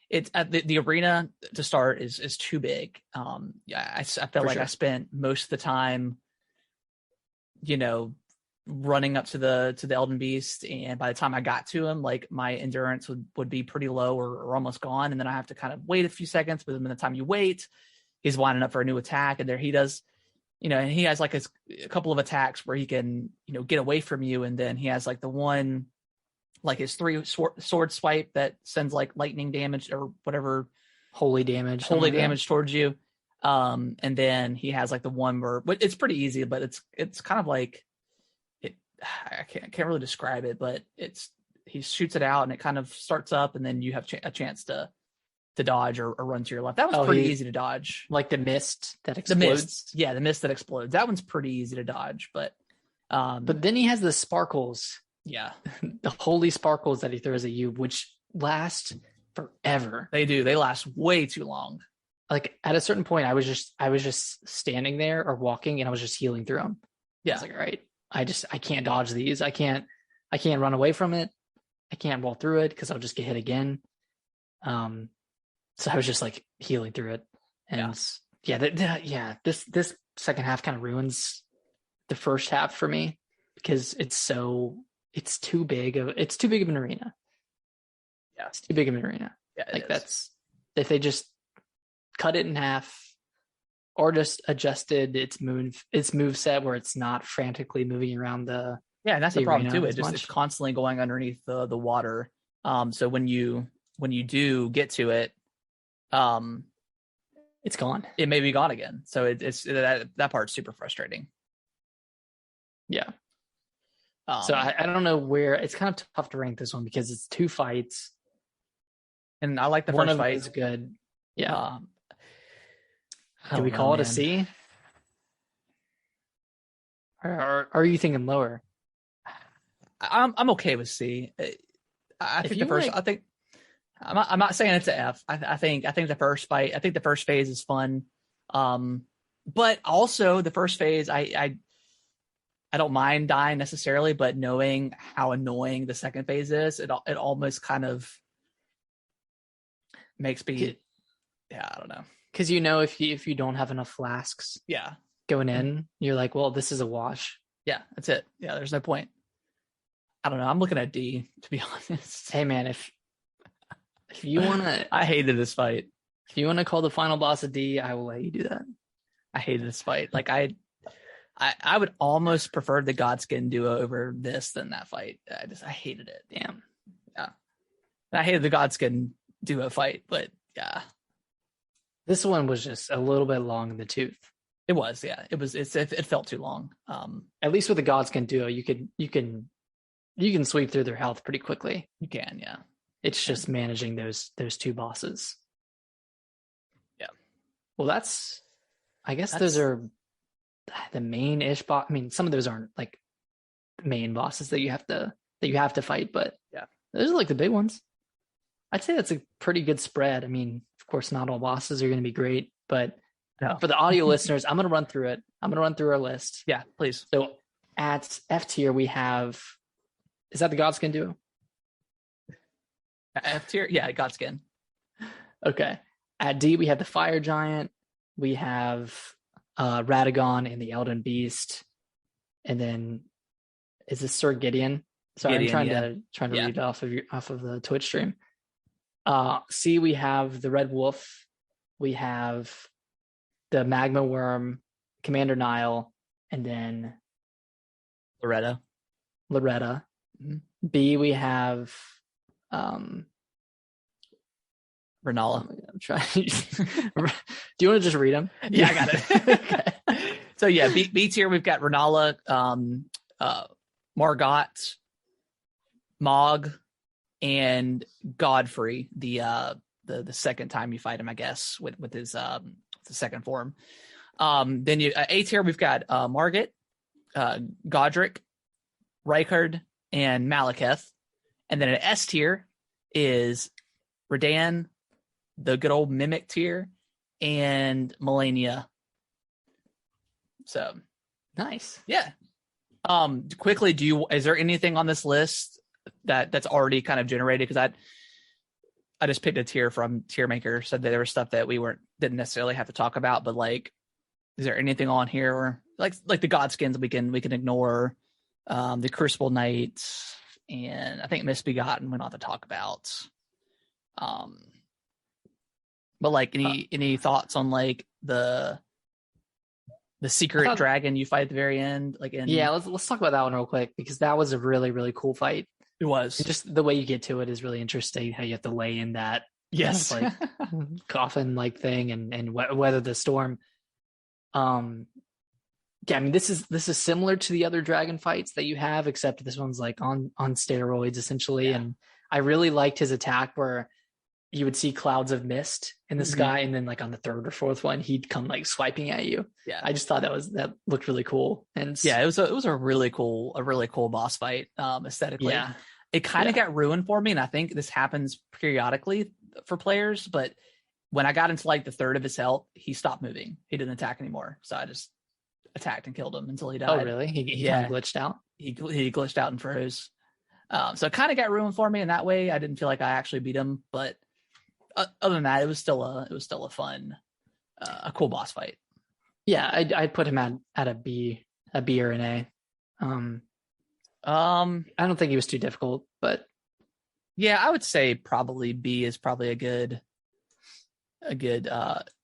it's the arena to start is too big. I felt like I spent most of the time, running up to the Elden Beast, and by the time I got to him, like my endurance would be pretty low or almost gone, and then I have to kind of wait a few seconds. But then by the time you wait, he's winding up for a new attack, and there he does, and he has like a couple of attacks where he can get away from you, and then he has like the one, like his 3 sword swipe that sends like lightning damage or whatever, holy damage towards you, and then he has like the one where it's pretty easy, but it's kind of like. I can't really describe it, but he shoots it out and it kind of starts up, and then you have a chance to dodge or run to your left. That one's pretty easy to dodge. Like the mist that explodes. The mist that explodes. That one's pretty easy to dodge, but then he has the sparkles. Yeah, the holy sparkles that he throws at you, which last forever. They do. They last way too long. Like at a certain point, I was just standing there or walking, and I was just healing through them. Yeah, I was like, all right. I can't dodge these. I can't run away from it. I can't roll through it because I'll just get hit again. So I was just like healing through it, and this second half kind of ruins the first half for me because it's too big of an arena. Yeah, it's too big of an arena. Yeah, like that's if they just cut it in half or just adjusted its move set where it's not frantically moving around the and that's the problem too. It's constantly going underneath the water. So when you do get to it, it's gone. It may be gone again. So it's that part's super frustrating. Yeah. So I don't know where it's kind of tough to rank this one because it's 2 fights, and I like the one first fight. Is good. Yeah. Do we know, call it man. a C? Or are you thinking lower? I'm okay with C. I think the first. I think I'm not saying it's an F. I think the first fight. I think the first phase is fun, but also the first phase. I don't mind dying necessarily, but knowing how annoying the second phase is, it almost kind of makes me. Yeah, I don't know. Because if you don't have enough flasks, going in, you're like, well, this is a wash. Yeah, that's it. Yeah, there's no point. I don't know. I'm looking at D, to be honest. Hey, man, if you want to... I hated this fight. If you want to call the final boss a D, I will let you do that. I hated this fight. Like, I would almost prefer the Godskin duo over this than that fight. I hated it. Damn. Yeah. And I hated the Godskin duo fight, but yeah. This one was just a little bit long in the tooth. It was, yeah. It felt too long. At least with the Godskin duo, you can sweep through their health pretty quickly. You can, yeah. It's just managing those 2 bosses. Yeah. Well, those are the main-ish boss. I mean, some of those aren't like main bosses that you have to fight, but yeah, those are like the big ones. I'd say that's a pretty good spread. I mean, of course, not all bosses are going to be great, but for the audio listeners, I'm going to run through it. I'm going to run through our list. Yeah, please. So at F tier, we have, is that the Godskin duo? F tier? Yeah, Godskin. Okay. At D, we have the Fire Giant. We have Radagon and the Elden Beast. And then, is this Sir Gideon? Sorry, Gideon, I'm trying to read off of the Twitch stream. C, we have the Red Wolf. We have the Magma Worm, Commander Nile, and then Loretta. Mm-hmm. B, we have Renala. I'm trying. Do you want to just read them? Yeah, I got it. Okay. So yeah, B tier, we've got Renala, Margot, Mog, and Godfrey, the second time you fight him, I guess, with his the second form. Then you A tier, we've got Margit, Godric, Rykard, and Malekith. And then an S tier is Redan, the good old Mimic tier, and Melania. So nice. Yeah. Quickly, is there anything on this list that's already kind of generated? Because I just picked a tier from Tier Maker, said that there was stuff that we didn't necessarily have to talk about, but like, is there anything on here or like the Godskins we can ignore, the Crucible Knights, and I think Misbegotten we don't have to talk about. But like any thoughts on like the secret dragon you fight at the very end? Let's talk about that one real quick because that was a really, really cool fight. It was. And just the way you get to it is really interesting. How you have to lay in that kind of coffin like thing and weather the storm. I mean this is similar to the other dragon fights that you have, except this one's like on steroids essentially. Yeah. And I really liked his attack where you would see clouds of mist in the sky, and then like on the third or fourth one, he'd come like swiping at you. Yeah, I just thought that looked really cool. And yeah, it was a really cool boss fight aesthetically. Yeah, it kind of got ruined for me, and I think this happens periodically for players. But when I got into like the third of his health, he stopped moving. He didn't attack anymore, so I just attacked and killed him until he died. Oh, really? He kind of glitched out. He glitched out and froze. So it kind of got ruined for me in that way. I didn't feel like I actually beat him, but other than that, it was still a fun, a cool boss fight. Yeah, I'd put him at a B or an A. I don't think he was too difficult, but yeah, I would say probably B is probably a good.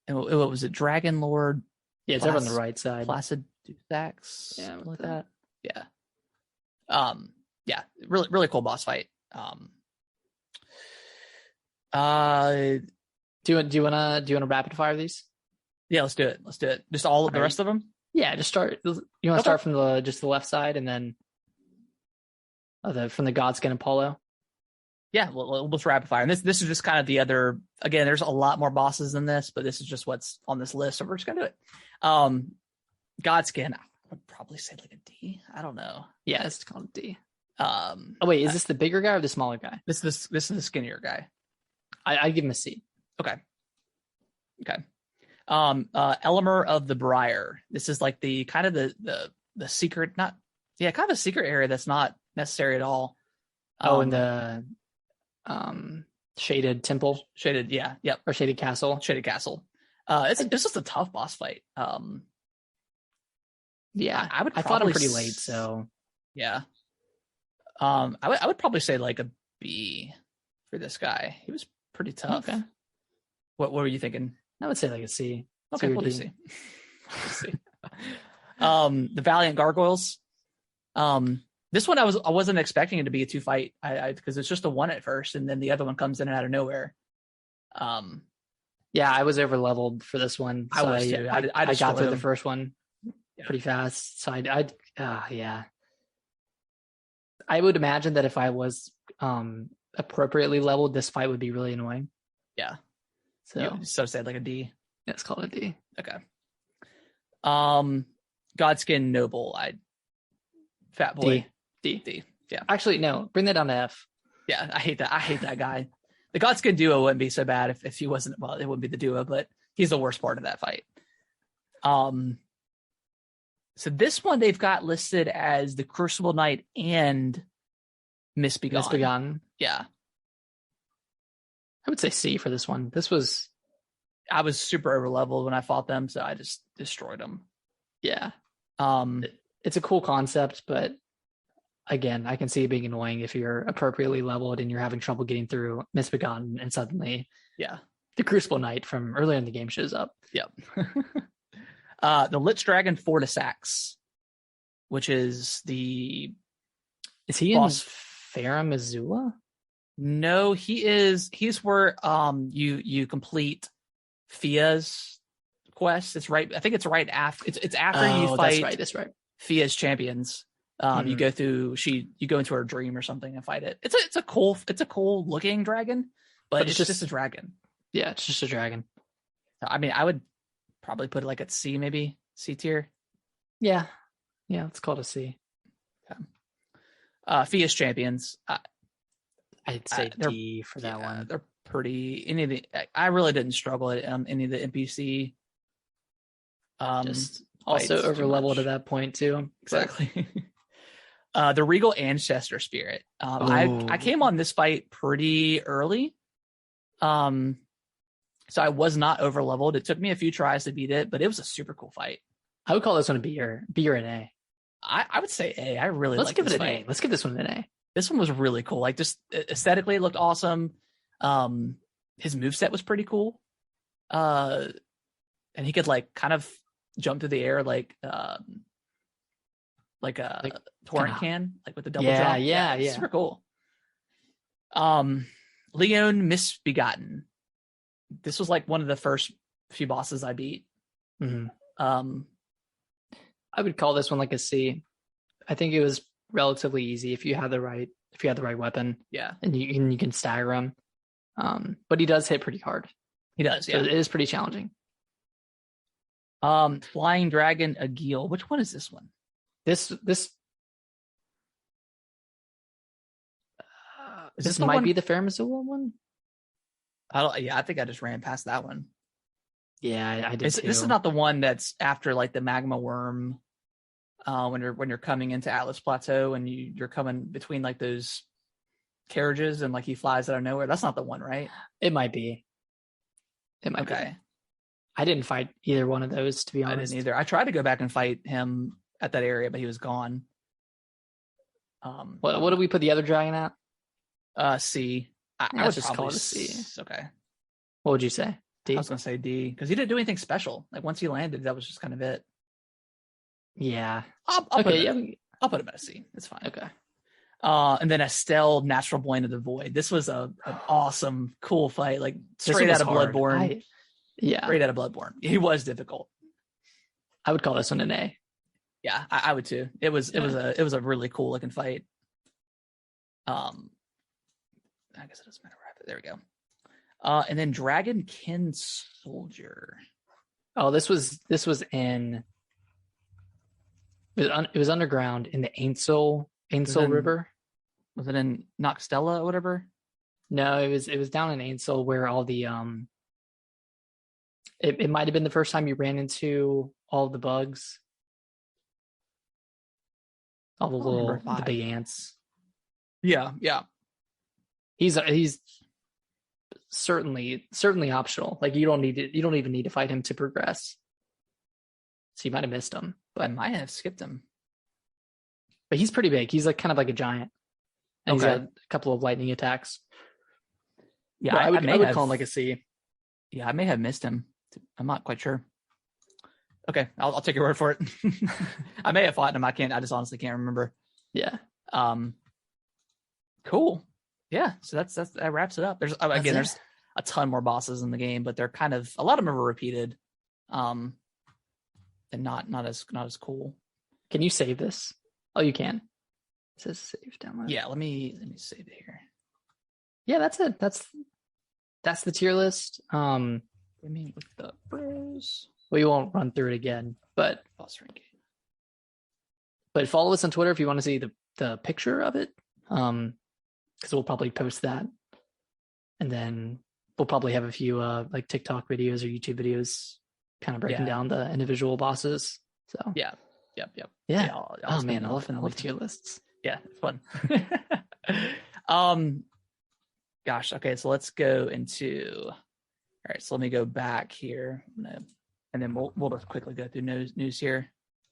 What was it? Dragon Lord. Yeah, it's over on the right side. Placid Dusax. Yeah, like that. Yeah. Yeah, really, really cool boss fight. Do you wanna rapid fire these? Yeah, let's do it. Just all of the rest of them. Yeah, just start. You want to start from the left side and then from the Godskin Apollo. Yeah, we'll just rapid fire. And this is just kind of the other. Again, there's a lot more bosses than this, but this is just what's on this list, so we're just gonna do it. Godskin, I would probably say like a D. I don't know. Yeah, it's called a D. Oh wait, is this the bigger guy or the smaller guy? This is the skinnier guy. I give him a C. Okay. Elimer of the Briar. This is like the kind of the secret, kind of a secret area that's not necessary at all. In the shaded temple, or shaded castle. It's just a tough boss fight. Yeah, I fought him pretty late, so yeah. I would probably say like a B for this guy. He was pretty tough. Okay. What were you thinking? I would say like a C. Okay, we'll do C. The Valiant Gargoyles. This one I wasn't expecting it to be a 2-fight. Because it's just a 1 at first, and then the other one comes in out of nowhere. Yeah, I was over leveled for this one. So I was too. I got through the first one pretty fast. So yeah. I would imagine that if I was appropriately leveled, this fight would be really annoying. Yeah. So say like a D. Let's call it a D. Okay. Godskin Noble. Fat boy. D. Yeah. Actually, no. Bring that down to F. Yeah, I hate that guy. The Godskin duo wouldn't be so bad if he wasn't. Well, it wouldn't be the duo, but he's the worst part of that fight. So this one they've got listed as the Crucible Knight and Misbegotten. Yeah. I would say C for this one. I was super over leveled when I fought them, so I just destroyed them. Yeah. It's a cool concept, but again, I can see it being annoying if you're appropriately leveled and you're having trouble getting through Misbegotten and suddenly the Crucible Knight from earlier in the game shows up. Yep. The Lich Dragon Fortisax, which is the... Is he boss in Farum Azula? No, he's where you complete Fia's quest. It's right. I think it's right after. It's after you fight. That's right. Fia's champions. You go through. You go into her dream or something and fight it. It's a cool looking dragon, but it's just a dragon. Yeah, it's just a dragon. I mean, I would probably put it like at C, maybe C tier. Yeah, let's call it a C. Okay. Fia's champions. I'd say D for that one. They're pretty. I really didn't struggle at any of the NPC. Just also over leveled at that point too. Exactly. The Regal Ancestor Spirit. I came on this fight pretty early. So I was not over leveled. It took me a few tries to beat it, but it was a super cool fight. I would call this one a B or an A. I would say A. I really Let's give it an fight. A. Let's give this one an A. This one was really cool. Like just aesthetically, it looked awesome. His moveset was pretty cool. And he could like kind of jump through the air like a torrent can, like with the double jump. Yeah. Super cool. Leon Misbegotten. This was like one of the first few bosses I beat. Mm-hmm. I would call this one like a C. I think it was relatively easy if you had the right weapon. Yeah, and you can stagger him. But he does hit pretty hard. He does. Yeah, so it is pretty challenging. Flying Dragon Agil. Which one is this one? This this might be the Farum Azula one. I think I just ran past that one. Yeah, I did too. This is not the one that's after like the magma worm. When you're coming into Atlas Plateau and you're coming between like those carriages and like he flies out of nowhere. That's not the one, right? It might be. Okay. I didn't fight either one of those, to be honest. I didn't either. I tried to go back and fight him at that area, but he was gone. What did we put the other dragon at? C. I would just call it a C. Okay. What would you say? D? I was gonna say D because he didn't do anything special. Like once he landed, that was just kind of it. Yeah. I'll put him at a C. It's fine. Okay. And then Estelle, Natural Born of the Void. This was an awesome, cool fight. Like straight out of Bloodborne. Straight out of Bloodborne. He was difficult. I would call this one an A. Yeah, I would too. It was a really cool looking fight. I guess it doesn't matter where I put it. There we go. And then Dragonkin Soldier. Oh, this was in. It was underground in the Ainsel River. Was it in Noxtella or whatever? No, it was down in Ainsel where all the It might have been the first time you ran into all the bugs, all the big ants. Yeah. He's certainly optional. Like you don't even need to fight him to progress. So you might have missed him, but I might have skipped him. But he's pretty big. He's like kind of like a giant, and he's got a couple of lightning attacks. Yeah, I would call him like a C. Yeah, I may have missed him. I'm not quite sure. Okay, I'll take your word for it. I may have fought him. I just honestly can't remember. Yeah. Cool. Yeah. So that wraps it up. There's a ton more bosses in the game, but they're kind of a lot of them are repeated, and not as cool. Can you save this? Oh, you can. It says save download. Yeah. Let me save it here. Yeah, that's it. That's the tier list. I mean, with the bros. We won't run through it again, but boss ranking. But follow us on Twitter if you want to see the picture of it. Because we'll probably post that, and then we'll probably have a few like TikTok videos or YouTube videos, kind of breaking down the individual bosses. So yeah. Oh man, I love tier lists. Yeah, it's fun. Gosh. Okay, so let's go into. All right, so let me go back here, and then we'll just quickly go through news here.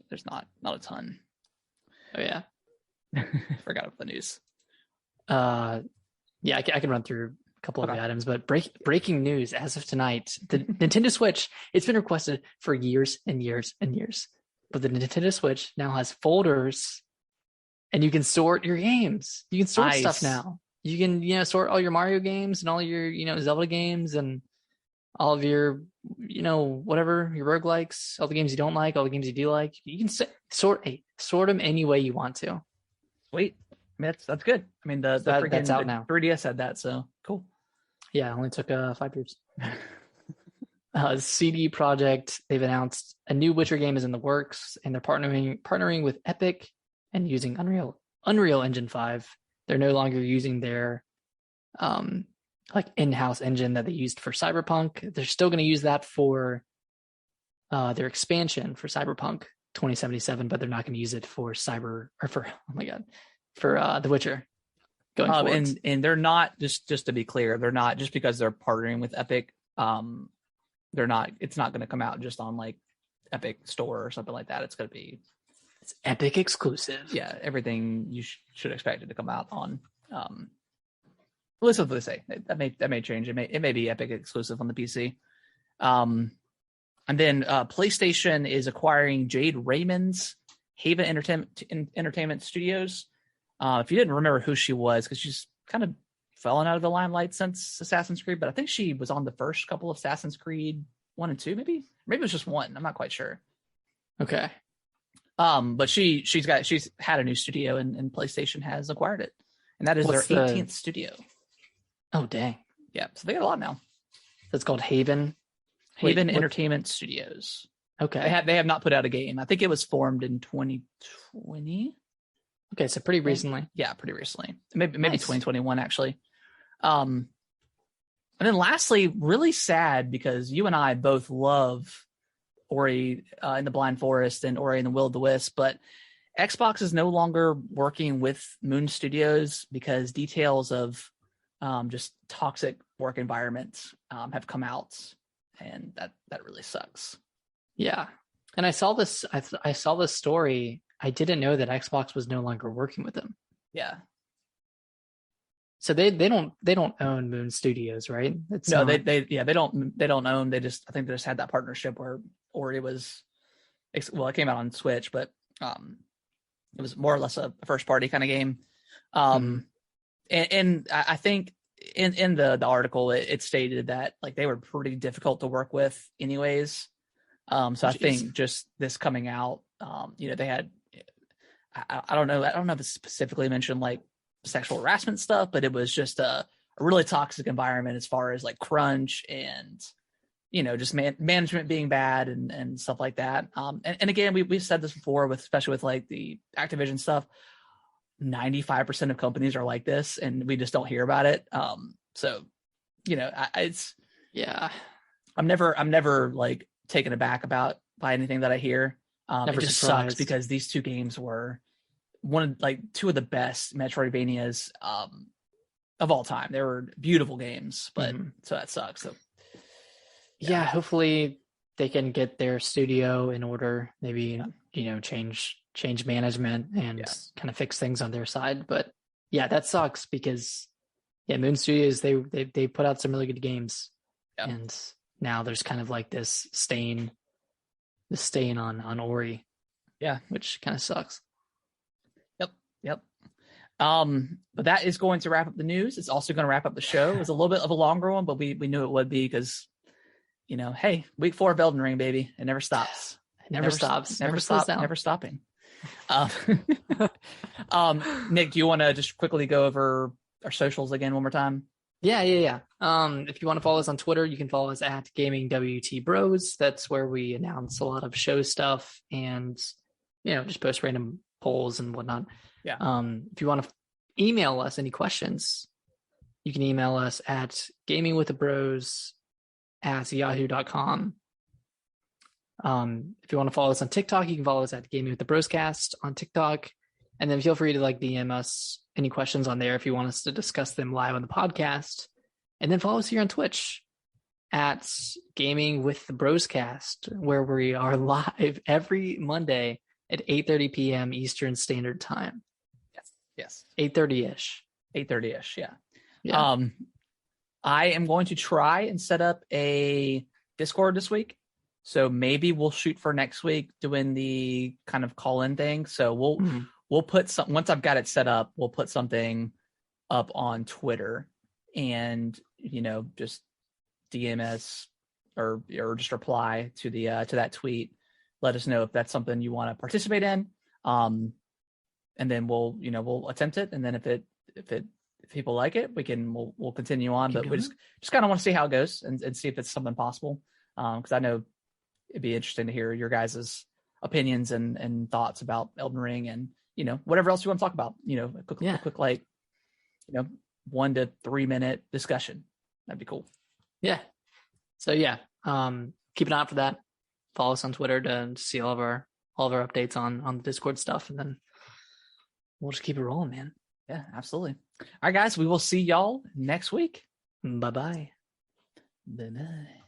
There's not a ton. Oh yeah, forgot about the news. Yeah, I can run through a couple of the items, but breaking news as of tonight: the Nintendo Switch. It's been requested for years and years and years, but the Nintendo Switch now has folders, and you can sort your games. You can sort stuff now. You can sort all your Mario games and all your Zelda games and all of your, whatever, your roguelikes, all the games you don't like, all the games you do like. You can sort them any way you want to. Sweet. I mean, that's good. I mean, that's out now. 3DS had that, so cool. Yeah, it only took 5 years. CD Projekt, they've announced a new Witcher game is in the works, and they're partnering with Epic and using Unreal Engine 5. They're no longer using their in-house engine that they used for Cyberpunk. They're still going to use that for their expansion for Cyberpunk 2077, but they're not going to use it for The Witcher going forward. And they're not, just to be clear, they're not, just because they're partnering with Epic, they're not, it's not going to come out just on like Epic Store or something like that. It's Epic exclusive. Yeah, everything you should expect it to come out on. Listen to what they say. That may change. It may be Epic exclusive on the PC. And then PlayStation is acquiring Jade Raymond's Haven Entertainment Studios. If you didn't remember who she was, because she's kind of fallen out of the limelight since Assassin's Creed, but I think she was on the first couple of Assassin's Creed 1 and 2, maybe it was just 1. I'm not quite sure. Okay. But she's had a new studio and PlayStation has acquired it, and that is their 18th studio. Oh dang! Yeah, so they got a lot now. That's called Haven Entertainment Studios. Okay, they have not put out a game. I think it was formed in 2020. Okay, so pretty recently. Yeah, pretty recently. Maybe 2021 actually. And then lastly, really sad because you and I both love Ori in the Blind Forest and Ori and the Will of the Wisp, but Xbox is no longer working with Moon Studios because details of just toxic work environments have come out, and that really sucks. Yeah, and I saw this. I saw this story. I didn't know that Xbox was no longer working with them. Yeah. So they don't own Moon Studios, right? They don't own. I think they just had that partnership or it was, well, it came out on Switch, but it was more or less a first party kind of game. And I think in the article it stated that like they were pretty difficult to work with anyways. So I think just this coming out, they had, I don't know if it specifically mentioned like sexual harassment stuff, but it was just a really toxic environment as far as like crunch and just management being bad and stuff like that. And again, we've said this before, especially with like the Activision stuff. 95% of companies are like this, and we just don't hear about it. So it's I'm never like taken aback by anything that I hear. It just sucks because these two games were two of the best Metroidvanias of all time. They were beautiful games, but so that sucks. So yeah, hopefully they can get their studio in order. Maybe change management and kind of fix things on their side. But yeah, that sucks because Moon Studios they put out some really good games, and now there's kind of like this stain on Ori, which kind of sucks. Yep. But that is going to wrap up the news. It's also going to wrap up the show. It's a little bit of a longer one, but we knew it would be because, hey, week 4 of Elden Ring, baby. It never stops. It never stops. Never stopping. Nick, do you want to just quickly go over our socials again one more time? Yeah. If you want to follow us on Twitter, you can follow us at GamingWTBros. That's where we announce a lot of show stuff and, just post random polls and whatnot. Yeah. If you want to email us any questions, you can email us at gamingwiththebros@yahoo.com. If you want to follow us on TikTok, you can follow us at Gaming with the Broscast on TikTok. And then feel free to DM us any questions on there if you want us to discuss them live on the podcast. And then follow us here on Twitch at Gaming with the Broscast, where we are live every Monday at 8:30 p.m. Eastern Standard Time. Yes. 8:30-ish. 8:30-ish, yeah. I am going to try and set up a Discord this week. So maybe we'll shoot for next week doing the kind of call-in thing. So we'll put some, once I've got it set up, we'll put something up on Twitter and, just DM us or just reply to to that tweet. Let us know if that's something you want to participate in. And then we'll attempt it. And then if people like it, we'll continue on, but we just kind of want to see how it goes and see if it's something possible. Cause I know it'd be interesting to hear your guys' opinions and thoughts about Elden Ring and, whatever else you want to talk about, a quick 1 to 3 minute discussion. That'd be cool. Yeah. So keep an eye out for that. Follow us on Twitter to see all of our updates on the Discord stuff, and then we'll just keep it rolling, man. Yeah, absolutely. All right, guys, we will see y'all next week. Bye-bye. Bye-bye.